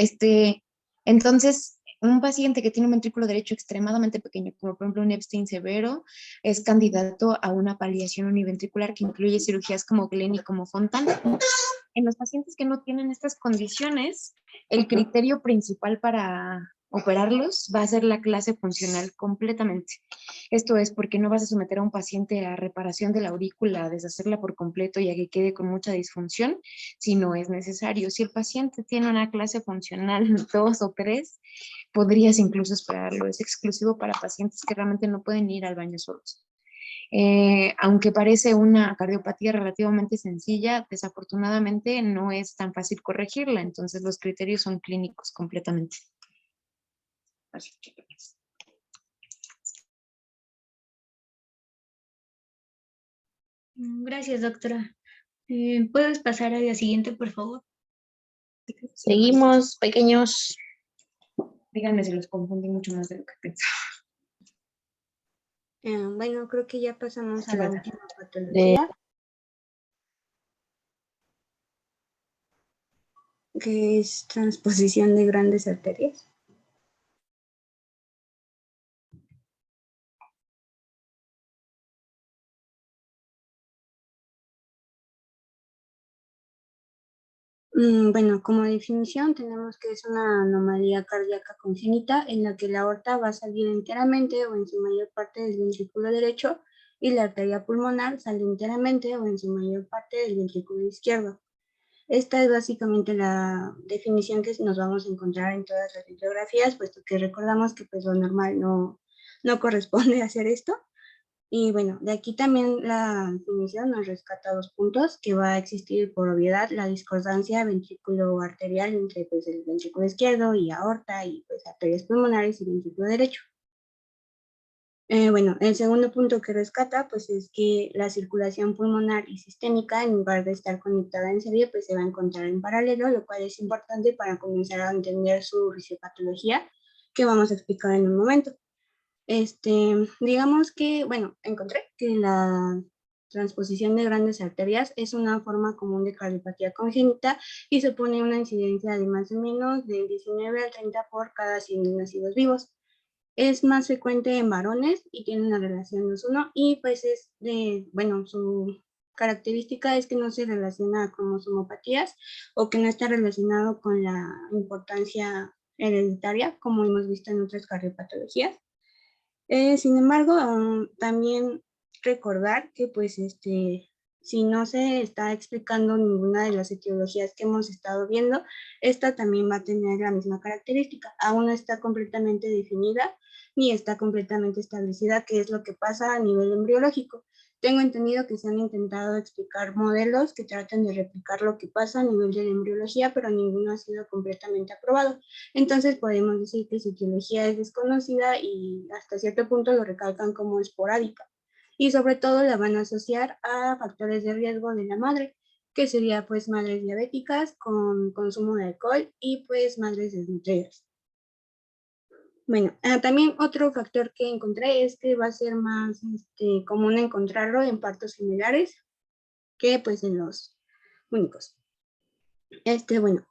Entonces, un paciente que tiene un ventrículo derecho extremadamente pequeño, como por ejemplo un Epstein severo, es candidato a una paliación univentricular que incluye cirugías como Glenn y como Fontana. En los pacientes que no tienen estas condiciones, el criterio principal para operarlos va a ser la clase funcional completamente. Esto es porque no vas a someter a un paciente a reparación de la aurícula, a deshacerla por completo y a que quede con mucha disfunción, si no es necesario. Si el paciente tiene una clase funcional 2 o 3, podrías incluso esperarlo. Es exclusivo para pacientes que realmente no pueden ir al baño solos. Aunque parece una cardiopatía relativamente sencilla, desafortunadamente no es tan fácil corregirla, entonces los criterios son clínicos completamente. Gracias, doctora. ¿Puedes pasar a la siguiente, por favor? Seguimos, pequeños. Díganme si los confundí mucho más de lo que pensaba. Bueno, creo que ya pasamos a Sí, la pasa. última patología, que es transposición de grandes arterias. Bueno, como definición tenemos que es una anomalía cardíaca congénita en la que la aorta va a salir enteramente o en su mayor parte del ventrículo derecho y la arteria pulmonar sale enteramente o en su mayor parte del ventrículo izquierdo. Esta es básicamente la definición que nos vamos a encontrar en todas las radiografías, puesto que recordamos que pues lo normal no corresponde a hacer esto. Y bueno, de aquí también la definición nos rescata 2 puntos, que va a existir por obviedad la discordancia ventrículo-arterial entre pues, el ventrículo izquierdo y aorta y pues arterias pulmonares y ventrículo derecho. Bueno, el segundo punto que rescata pues es que la circulación pulmonar y sistémica, en lugar de estar conectada en serie, pues se va a encontrar en paralelo, lo cual es importante para comenzar a entender su fisiopatología, que vamos a explicar en un momento. Digamos que, bueno, encontré que la transposición de grandes arterias es una forma común de cardiopatía congénita y supone una incidencia de más o menos del 19 al 30 por cada 100 nacidos vivos. Es más frecuente en varones y tiene una relación 2:1 y pues es de, bueno, su característica es que no se relaciona con cromosomopatías o que no está relacionado con la importancia hereditaria como hemos visto en otras cardiopatologías. Sin embargo, también recordar que pues si no se está explicando ninguna de las etiologías que hemos estado viendo, esta también va a tener la misma característica. Aún no está completamente definida ni está completamente establecida qué es lo que pasa a nivel embriológico. Tengo entendido que se han intentado explicar modelos que tratan de replicar lo que pasa a nivel de la embriología, pero ninguno ha sido completamente aprobado. Entonces podemos decir que su etiología es desconocida y hasta cierto punto lo recalcan como esporádica. Y sobre todo la van a asociar a factores de riesgo de la madre, que sería pues madres diabéticas con consumo de alcohol y pues madres desnutridas. Bueno, también otro factor que encontré es que va a ser más común encontrarlo en partos similares que pues en los únicos. Bueno,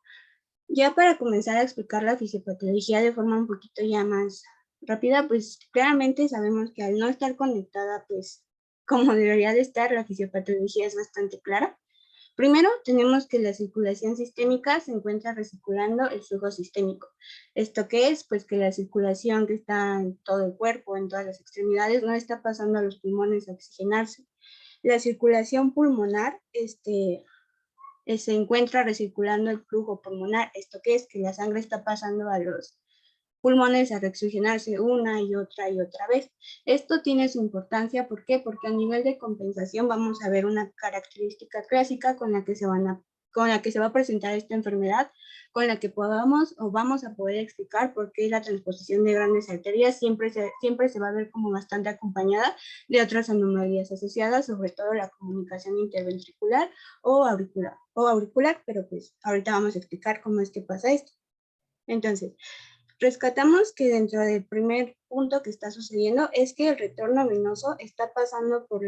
ya para comenzar a explicar la fisiopatología de forma un poquito ya más rápida, pues claramente sabemos que al no estar conectada, pues como debería de estar, la fisiopatología es bastante clara. Primero, tenemos que la circulación sistémica se encuentra recirculando el flujo sistémico. ¿Esto qué es? Pues que la circulación que está en todo el cuerpo, en todas las extremidades, no está pasando a los pulmones a oxigenarse. La circulación pulmonar, se encuentra recirculando el flujo pulmonar. ¿Esto qué es? Que la sangre está pasando a los pulmones a reoxigenarse una y otra vez. Esto tiene su importancia, ¿por qué? Porque a nivel de compensación vamos a ver una característica clásica con la que se van a con la que se va a presentar esta enfermedad, con la que podamos o vamos a poder explicar por qué la transposición de grandes arterias siempre se va a ver como bastante acompañada de otras anomalías asociadas, sobre todo la comunicación interventricular o auricular, pero pues ahorita vamos a explicar cómo es que pasa esto. Entonces, rescatamos que dentro del primer punto que está sucediendo es que el retorno venoso está pasando por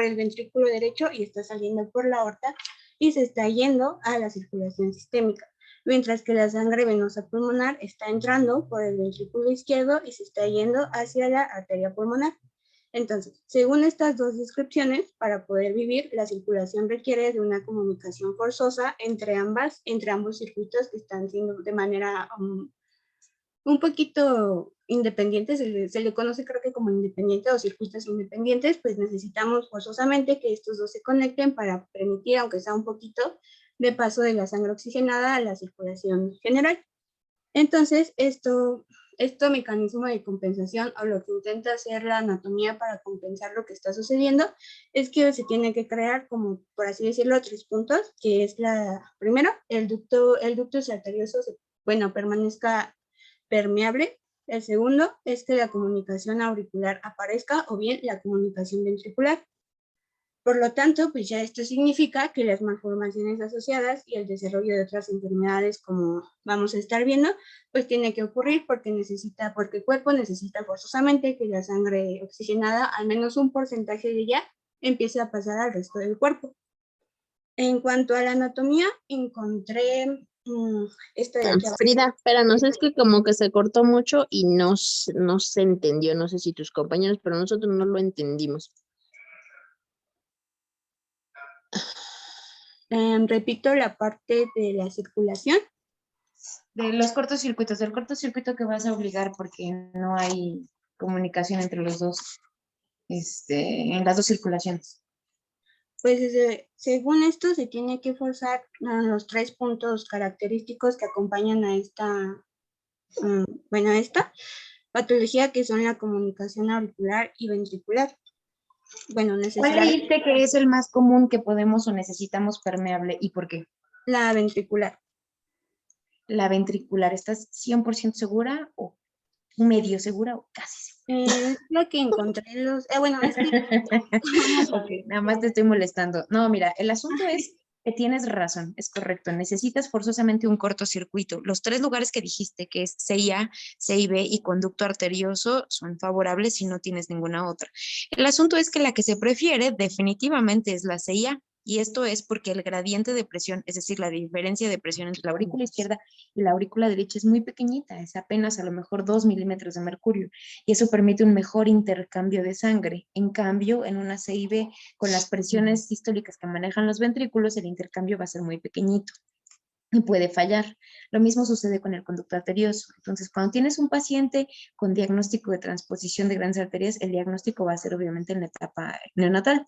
el ventrículo derecho y está saliendo por la aorta y se está yendo a la circulación sistémica, mientras que la sangre venosa pulmonar está entrando por el ventrículo izquierdo y se está yendo hacia la arteria pulmonar. Entonces, según estas dos descripciones, para poder vivir, la circulación requiere de una comunicación forzosa entre ambos circuitos que están siendo de manera un poquito independientes, se le conoce creo que como independiente o circuitos independientes, pues necesitamos forzosamente que estos dos se conecten para permitir, aunque sea un poquito, de paso de la sangre oxigenada a la circulación general. Entonces, este mecanismo de compensación o lo que intenta hacer la anatomía para compensar lo que está sucediendo es que se tiene que crear, como por así decirlo, 3 puntos, que es primero, el ducto arterioso permanezca permeable. El segundo es que la comunicación auricular aparezca o bien la comunicación ventricular. Por lo tanto, pues ya esto significa que las malformaciones asociadas y el desarrollo de otras enfermedades, como vamos a estar viendo, pues tiene que ocurrir porque el cuerpo necesita forzosamente que la sangre oxigenada, al menos un porcentaje de ella, empiece a pasar al resto del cuerpo. En cuanto a la anatomía, encontré esta de aquí abajo. Frida, espéranos, es que como que se cortó mucho y no se entendió, no sé si tus compañeros, pero nosotros no lo entendimos. Repito la parte de la circulación. De los cortocircuitos, del cortocircuito que vas a obligar porque no hay comunicación entre los dos, en las dos circulaciones. Pues según esto se tiene que forzar los 3 puntos característicos que acompañan a esta patología, que son la comunicación auricular y ventricular. ¿Cuál dijiste que es el más común que podemos o necesitamos permeable y por qué? La ventricular. La ventricular, ¿estás 100% segura o medio segura o casi segura? Es lo que encontré es que... Okay, nada más te estoy molestando. No, mira, el asunto es que tienes razón, es correcto. Necesitas forzosamente un cortocircuito. Los 3 lugares que dijiste, que es CIA, CIB y conducto arterioso, son favorables si no tienes ninguna otra. El asunto es que la que se prefiere definitivamente es la CIA. Y esto es porque el gradiente de presión, es decir, la diferencia de presión entre la aurícula izquierda y la aurícula derecha es muy pequeñita, es apenas a lo mejor 2 milímetros de mercurio, y eso permite un mejor intercambio de sangre. En cambio, en una CIB, con las presiones sistólicas que manejan los ventrículos, el intercambio va a ser muy pequeñito y puede fallar. Lo mismo sucede con el conducto arterioso. Entonces, cuando tienes un paciente con diagnóstico de transposición de grandes arterias, el diagnóstico va a ser obviamente en la etapa neonatal.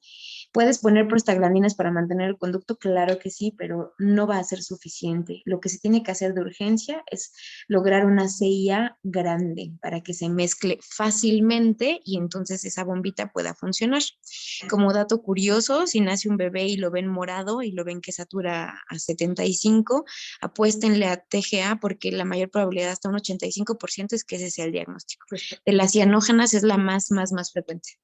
¿Puedes poner prostaglandinas para mantener el conducto? Claro que sí, pero no va a ser suficiente. Lo que se tiene que hacer de urgencia es lograr una CIA grande para que se mezcle fácilmente y entonces esa bombita pueda funcionar. Como dato curioso, si nace un bebé y lo ven morado y lo ven que satura a 75, apuéstenle a TGA porque la mayor probabilidad, hasta un 85%, es que ese sea el diagnóstico. De las cianógenas es la más frecuente.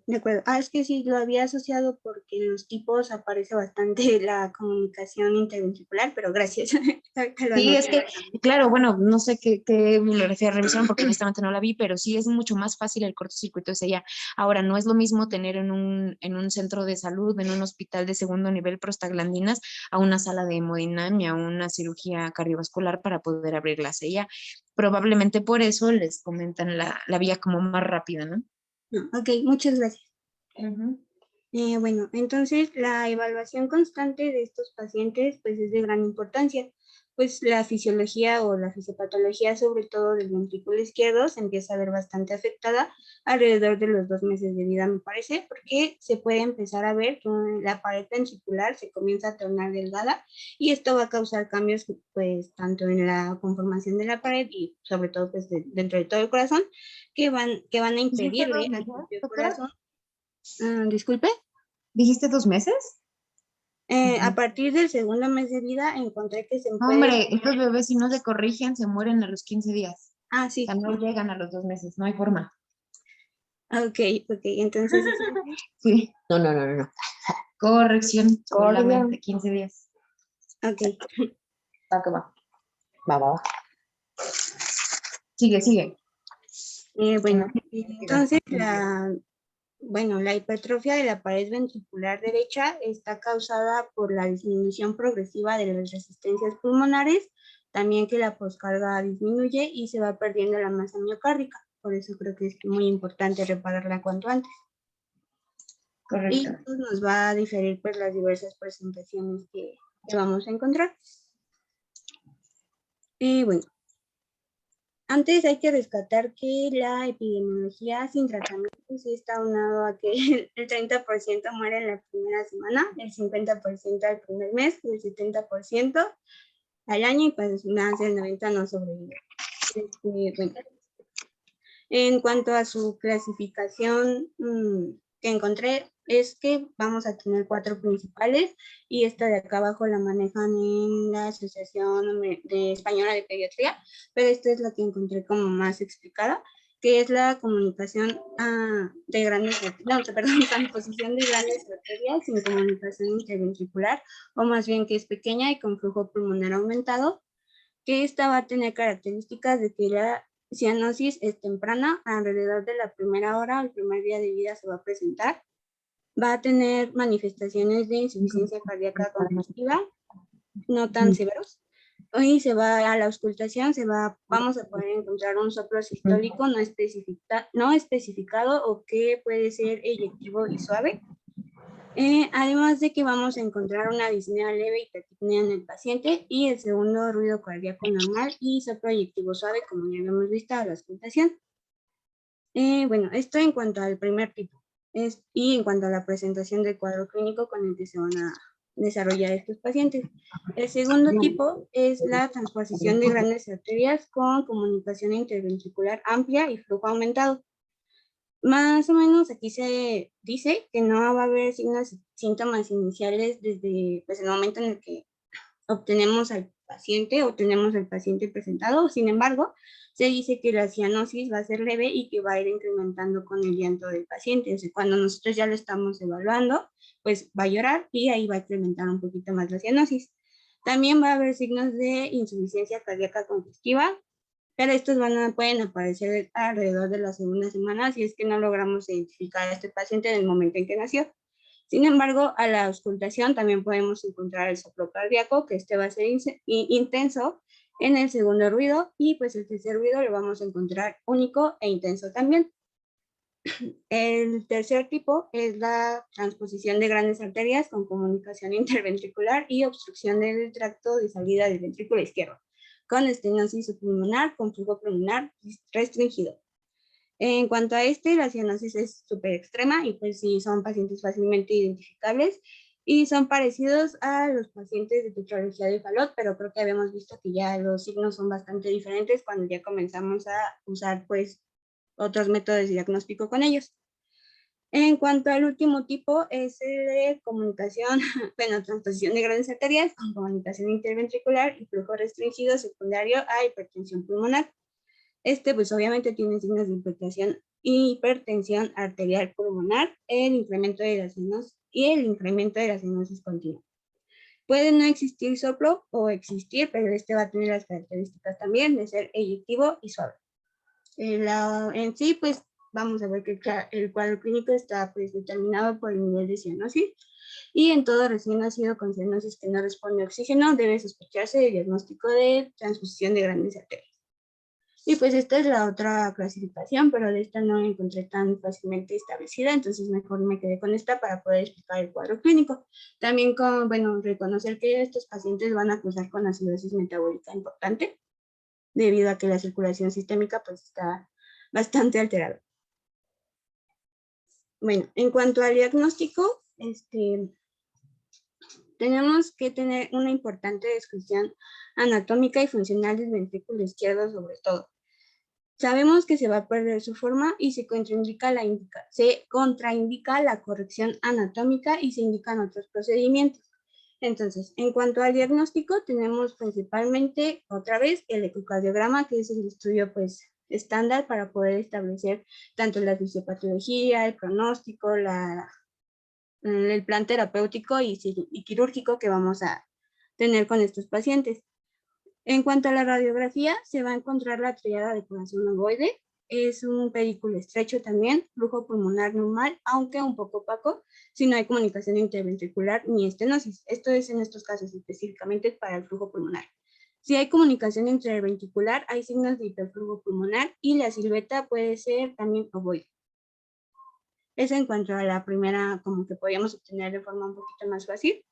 De acuerdo. Es que sí, lo había asociado porque en los tipos aparece bastante la comunicación interventricular, pero gracias. Sí, es que, claro, bueno, no sé qué bibliografía revisaron porque honestamente no la vi, pero sí es mucho más fácil el cortocircuito ese ya. Ahora, no es lo mismo tener en un centro de salud, en un hospital de segundo nivel prostaglandinas, a una sala de hemodinamia, a una cirugía cardiovascular para poder abrir la CIA. Probablemente por eso les comentan la vía como más rápida, ¿no? Ok, muchas gracias. Entonces la evaluación constante de estos pacientes pues es de gran importancia, pues la fisiología o la fisiopatología, sobre todo del ventrículo izquierdo, se empieza a ver bastante afectada alrededor de los 2 meses de vida, me parece, porque se puede empezar a ver que la pared ventricular se comienza a tornar delgada y esto va a causar cambios pues tanto en la conformación de la pared y sobre todo pues dentro de todo el corazón que van a impedirle al propio corazón. Disculpe. ¿Dijiste 2 meses? A partir del segundo mes de vida encontré que se puede... Hombre, estos bebés si no se corrigen se mueren a los 15 días. Ah, O sí. sea, no llegan a los 2 meses, no hay forma. Ok, entonces... Sí, No, no, no, no, no. corrección solamente Corrección. 15 días. Ok. Va, que va. Va, va, va. Sigue. Bueno, entonces la hipertrofia de la pared ventricular derecha está causada por la disminución progresiva de las resistencias pulmonares, también que la poscarga disminuye y se va perdiendo la masa miocárdica. Por eso creo que es muy importante repararla cuanto antes. Y Correcto. esto nos va a diferir pues las diversas presentaciones que vamos a encontrar. Bueno, antes hay que rescatar que la epidemiología sin tratamientos está aunado a que el 30% muere en la primera semana, el 50% al primer mes, el 70% al año y pues más del 90% no sobrevive. Bueno, en cuanto a su clasificación que encontré, es que vamos a tener 4 principales y esta de acá abajo la manejan en la Asociación Española de Pediatría, pero esta es la que encontré como más explicada, que es la comunicación de grandes, transposición de grandes arterias sin comunicación interventricular, o más bien que es pequeña y con flujo pulmonar aumentado, que esta va a tener características de que la cianosis es temprana, alrededor de la primera hora, el primer día de vida se va a presentar. Va a tener manifestaciones de insuficiencia cardíaca congestiva, no tan severos. Hoy se va a la auscultación, vamos a poder encontrar un soplo sistólico no especificado o que puede ser eyectivo y suave. Además de que vamos a encontrar una disnea leve y taquipnea en el paciente y el segundo ruido cardíaco normal y soplo eyectivo suave, como ya habíamos visto a la auscultación. Bueno, esto en cuanto al primer tipo y en cuanto a la presentación del cuadro clínico con el que se van a desarrollar estos pacientes. El segundo tipo es la transposición de grandes arterias con comunicación interventricular amplia y flujo aumentado. Más o menos aquí se dice que no va a haber síntomas iniciales desde pues, el momento en el que obtenemos al paciente o tenemos al paciente presentado. Sin embargo, se dice que la cianosis va a ser leve y que va a ir incrementando con el llanto del paciente. O sea, cuando nosotros ya lo estamos evaluando, pues va a llorar y ahí va a incrementar un poquito más la cianosis. También va a haber signos de insuficiencia cardíaca congestiva, pero estos pueden aparecer alrededor de la segunda semana si es que no logramos identificar a este paciente en el momento en que nació. Sin embargo, a la auscultación también podemos encontrar el soplo cardíaco, que este va a ser intenso en el segundo ruido, y pues el tercer ruido lo vamos a encontrar único e intenso también. El tercer tipo es la transposición de grandes arterias con comunicación interventricular y obstrucción del tracto de salida del ventrículo izquierdo, con estenosis pulmonar, con flujo pulmonar restringido. En cuanto a la cianosis es súper extrema y pues sí son pacientes fácilmente identificables y son parecidos a los pacientes de tetralogía de Fallot, pero creo que habíamos visto que ya los signos son bastante diferentes cuando ya comenzamos a usar pues otros métodos de diagnóstico con ellos. En cuanto al último tipo, es el de comunicación, transposición de grandes arterias con comunicación interventricular y flujo restringido secundario a hipertensión pulmonar. Pues obviamente tiene signos de hipertensión arterial pulmonar, el incremento de la cianosis y el incremento de la cianosis continua. Puede no existir soplo o existir, pero va a tener las características también de ser eyectivo y suave. En sí, pues vamos a ver que el cuadro clínico está pues determinado por el nivel de cianosis y en todo recién nacido con cianosis que no responde a oxígeno debe sospecharse el diagnóstico de transfusión de grandes arterias. Y pues esta es la otra clasificación, pero de esta no la encontré tan fácilmente establecida, entonces mejor me quedé con esta para poder explicar el cuadro clínico. También reconocer que estos pacientes van a cursar con acidosis metabólica importante, debido a que la circulación sistémica pues está bastante alterada. Bueno, en cuanto al diagnóstico, tenemos que tener una importante descripción anatómica y funcional del ventrículo izquierdo sobre todo. Sabemos que se va a perder su forma y se contraindica la corrección anatómica y se indican otros procedimientos. Entonces, en cuanto al diagnóstico, tenemos principalmente, otra vez, el ecocardiograma, que es el estudio pues estándar para poder establecer tanto la fisiopatología, el pronóstico, el plan terapéutico y quirúrgico que vamos a tener con estos pacientes. En cuanto a la radiografía, se va a encontrar la triada de corazón ovoide. Es un pedículo estrecho también, flujo pulmonar normal, aunque un poco opaco, si no hay comunicación interventricular ni estenosis. Esto es en estos casos específicamente para el flujo pulmonar. Si hay comunicación interventricular, hay signos de hiperflujo pulmonar y la silueta puede ser también ovoide. Eso en cuanto a la primera, como que podíamos obtener de forma un poquito más fácil.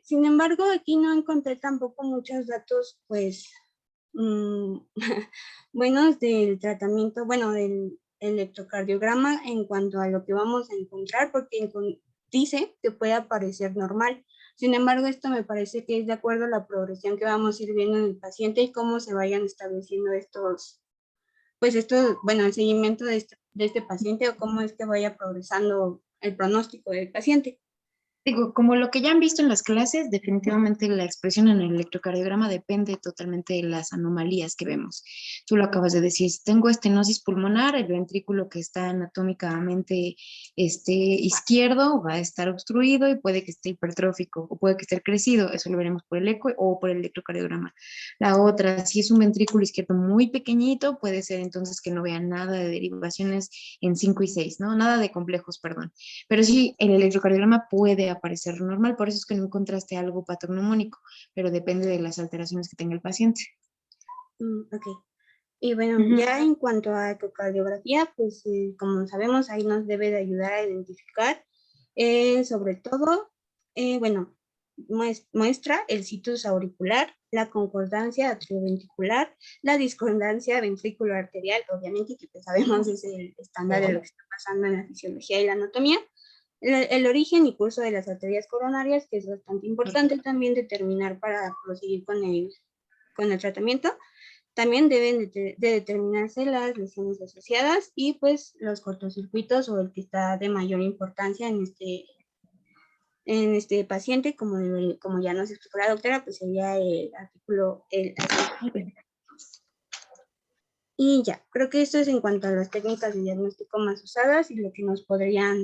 Sin embargo, aquí no encontré tampoco muchos datos, pues, buenos del tratamiento, bueno, del electrocardiograma en cuanto a lo que vamos a encontrar, porque dice que puede aparecer normal. Sin embargo, esto me parece que es de acuerdo a la progresión que vamos a ir viendo en el paciente y cómo se vayan estableciendo bueno, el seguimiento de este paciente o cómo es que vaya progresando el pronóstico del paciente. Digo, como lo que ya han visto en las clases, definitivamente la expresión en el electrocardiograma depende totalmente de las anomalías que vemos. Tú lo acabas de decir, si tengo estenosis pulmonar, el ventrículo que está anatómicamente izquierdo va a estar obstruido y puede que esté hipertrófico o puede que esté crecido. Eso lo veremos por el eco o por el electrocardiograma. La otra, si es un ventrículo izquierdo muy pequeñito, puede ser entonces que no vea nada de derivaciones en 5 y 6, ¿no? Nada de complejos, perdón. Pero sí, el electrocardiograma puede aparecer normal, por eso es que no encontraste algo patognomónico, pero depende de las alteraciones que tenga el paciente. Ok. Y bueno, ya en cuanto a ecocardiografía, pues como sabemos, ahí nos debe de ayudar a identificar, sobre todo, bueno, muestra el situs auricular, la concordancia atrioventricular, la discordancia ventrículo-arterial, obviamente que pues sabemos es el estándar de lo que está pasando en la fisiología y la anatomía, el origen y curso de las arterias coronarias, que es bastante importante también determinar para proseguir con el tratamiento. También deben de determinarse las lesiones asociadas y pues los cortocircuitos o el que está de mayor importancia en este paciente, como ya nos explicó la doctora, pues sería el artículo. Y ya, creo que esto es en cuanto a las técnicas de diagnóstico más usadas y lo que nos podrían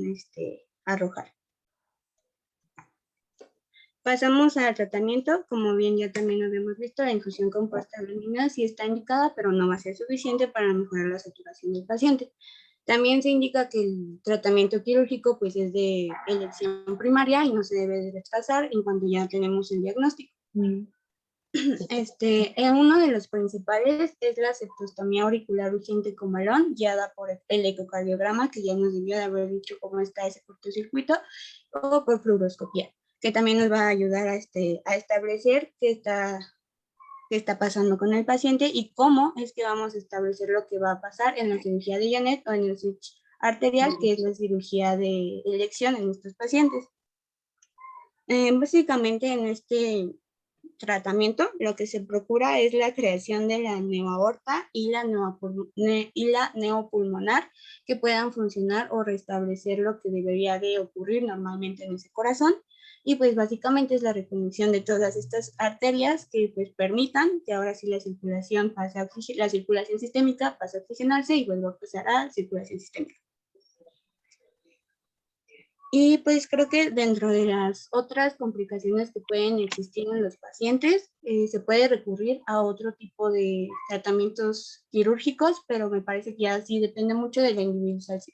arrojar. Pasamos al tratamiento. Como bien ya también habíamos visto, la infusión con prostaglandina sí está indicada, pero no va a ser suficiente para mejorar la saturación del paciente. También se indica que el tratamiento quirúrgico pues es de elección primaria y no se debe de retrasar en cuanto ya tenemos el diagnóstico. Uno de los principales es la septostomía auricular urgente con balón, guiada por el ecocardiograma, que ya nos debió de haber dicho cómo está ese cortocircuito, o por fluoroscopía, que también nos va a ayudar a establecer qué está pasando con el paciente y cómo es que vamos a establecer lo que va a pasar en la cirugía de Janet o en el switch arterial, que es la cirugía de elección en estos pacientes. Básicamente en este tratamiento lo que se procura es la creación de la neoaorta y la neopulmonar que puedan funcionar o restablecer lo que debería de ocurrir normalmente en ese corazón. Y pues básicamente es la reconexión de todas estas arterias que pues permitan que ahora sí la circulación sistémica pase a oxigenarse y vuelva a pasar a circulación sistémica. Y pues creo que dentro de las otras complicaciones que pueden existir en los pacientes, se puede recurrir a otro tipo de tratamientos quirúrgicos, pero me parece que ya sí depende mucho de la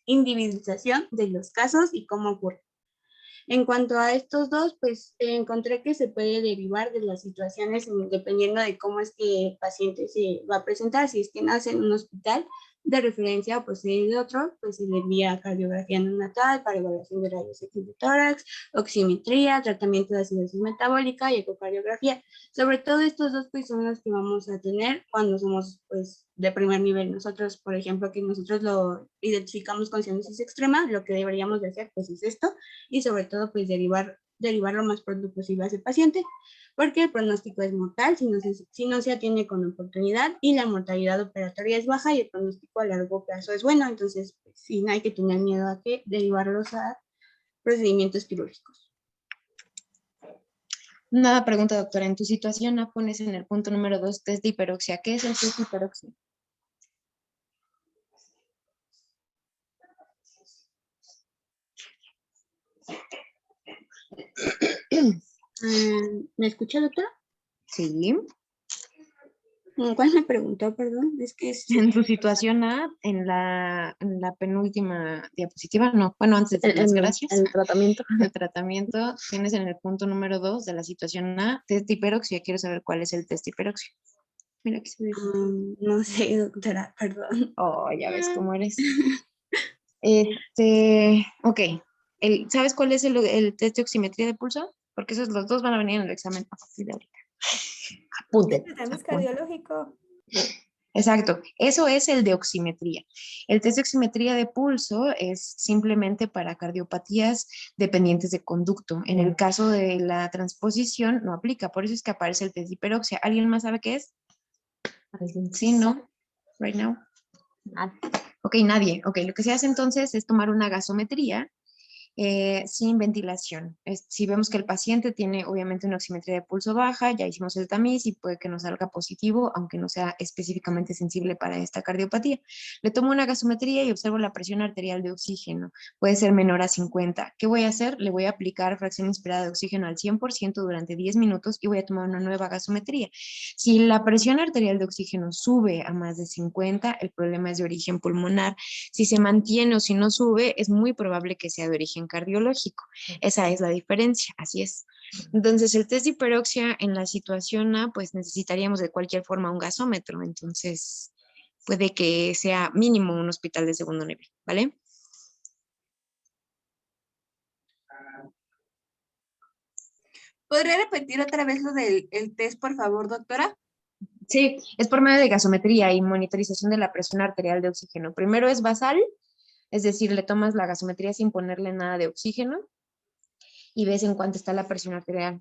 individualización de los casos y cómo ocurre. En cuanto a estos dos, pues encontré que se puede derivar de las situaciones dependiendo de cómo es que el paciente se va a presentar. Si es que nace en un hospital de referencia o procede de otro, pues se le envía cardiografía neonatal para evaluación de rayos X de tórax, oximetría, tratamiento de acidosis metabólica y ecocardiografía. Sobre todo estos dos pues son los que vamos a tener cuando somos pues de primer nivel. Nosotros, por ejemplo, que nosotros lo identificamos con cianosis extrema, lo que deberíamos de hacer pues es esto y sobre todo pues derivar lo más pronto posible a ese paciente. porque el pronóstico es mortal si no se atiende con oportunidad y la mortalidad operatoria es baja y el pronóstico a largo plazo es bueno. Entonces, pues, sí, no hay que tener miedo a que derivarlos a procedimientos quirúrgicos. Una pregunta, doctora. En tu situación, pones en el punto número 2 test de hiperoxia. ¿Qué es el test de hiperoxia? ¿Me escucha, doctora? Sí. ¿Cuál me preguntó? Perdón, es que es... En tu situación A, en la penúltima diapositiva, no, bueno, antes de las gracias. El tratamiento. El tratamiento, tienes en el punto número 2 de la situación A, test de hiperoxia. Quiero saber cuál es el test de hiperoxia. Mira aquí se ve. no sé, doctora, perdón. Oh, ya ves cómo eres. Ok. ¿Sabes cuál es el test de oximetría de pulso? Porque esos los dos van a venir en el examen a partir de ahorita. Apunten. Tratamiento cardiológico. Exacto, eso es el de oximetría. El test de oximetría de pulso es simplemente para cardiopatías dependientes de conducto. En el caso de la transposición no aplica, por eso es que aparece el test de hiperoxia. ¿Alguien más sabe qué es? Sí, no, right now. Ok, nadie. Ok, lo que se hace entonces es tomar una gasometría sin ventilación. Si vemos que el paciente tiene obviamente una oximetría de pulso baja, ya hicimos el tamiz y puede que nos salga positivo, aunque no sea específicamente sensible para esta cardiopatía. Le tomo una gasometría y observo la presión arterial de oxígeno. Puede ser menor a 50. ¿Qué voy a hacer? Le voy a aplicar fracción inspirada de oxígeno al 100% durante 10 minutos y voy a tomar una nueva gasometría. Si la presión arterial de oxígeno sube a más de 50, el problema es de origen pulmonar. Si se mantiene o si no sube, es muy probable que sea de origen cardiológico. Esa es la diferencia, así es. Entonces, el test de hiperoxia en la situación A, pues necesitaríamos de cualquier forma un gasómetro, entonces puede que sea mínimo un hospital de segundo nivel, ¿vale? ¿Podría repetir otra vez lo del test, por favor, doctora? Sí, es por medio de gasometría y monitorización de la presión arterial de oxígeno. Primero es basal, es decir, le tomas la gasometría sin ponerle nada de oxígeno y ves en cuánto está la presión arterial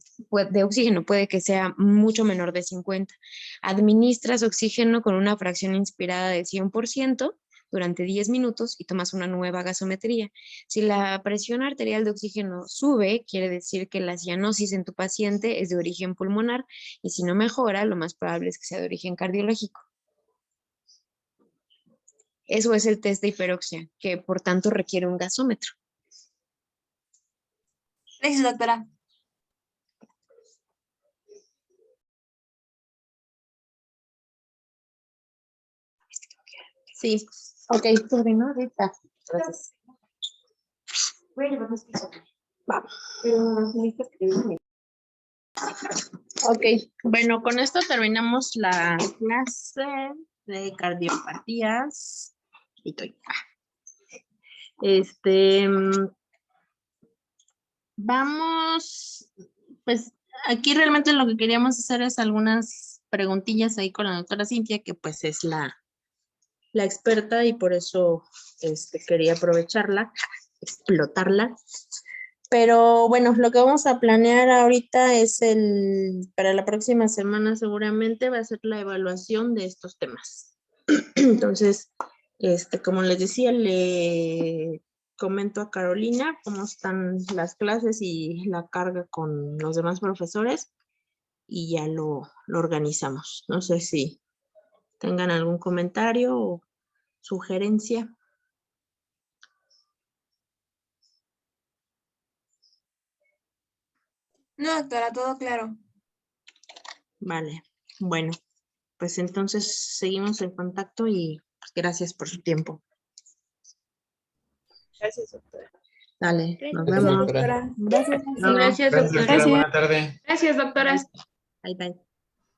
de oxígeno. Puede que sea mucho menor de 50. Administras oxígeno con una fracción inspirada de 100% durante 10 minutos y tomas una nueva gasometría. Si la presión arterial de oxígeno sube, quiere decir que la cianosis en tu paciente es de origen pulmonar y si no mejora, lo más probable es que sea de origen cardiológico. Eso es el test de hiperoxia, que por tanto requiere un gasómetro. Gracias, doctora. Sí, ok. Ahorita. Gracias. Bueno, vamos. Ok, bueno, con esto terminamos la clase de cardiopatías. Ahí estoy. Vamos, pues aquí realmente lo que queríamos hacer es algunas preguntillas ahí con la doctora Cintia, que pues es la experta y por eso quería aprovecharla, explotarla. Pero bueno, lo que vamos a planear ahorita es para la próxima semana seguramente va a ser la evaluación de estos temas. Entonces, como les decía, le comento a Carolina cómo están las clases y la carga con los demás profesores y ya lo organizamos. No sé si tengan algún comentario o sugerencia. No, doctora, todo claro. Vale, bueno, pues entonces seguimos en contacto y pues, gracias por su tiempo. Gracias, doctora. Dale, nos Gracias, vemos. doctora. Gracias. Luego. Gracias, doctora. Buena tarde. Gracias, doctoras. Bye, bye.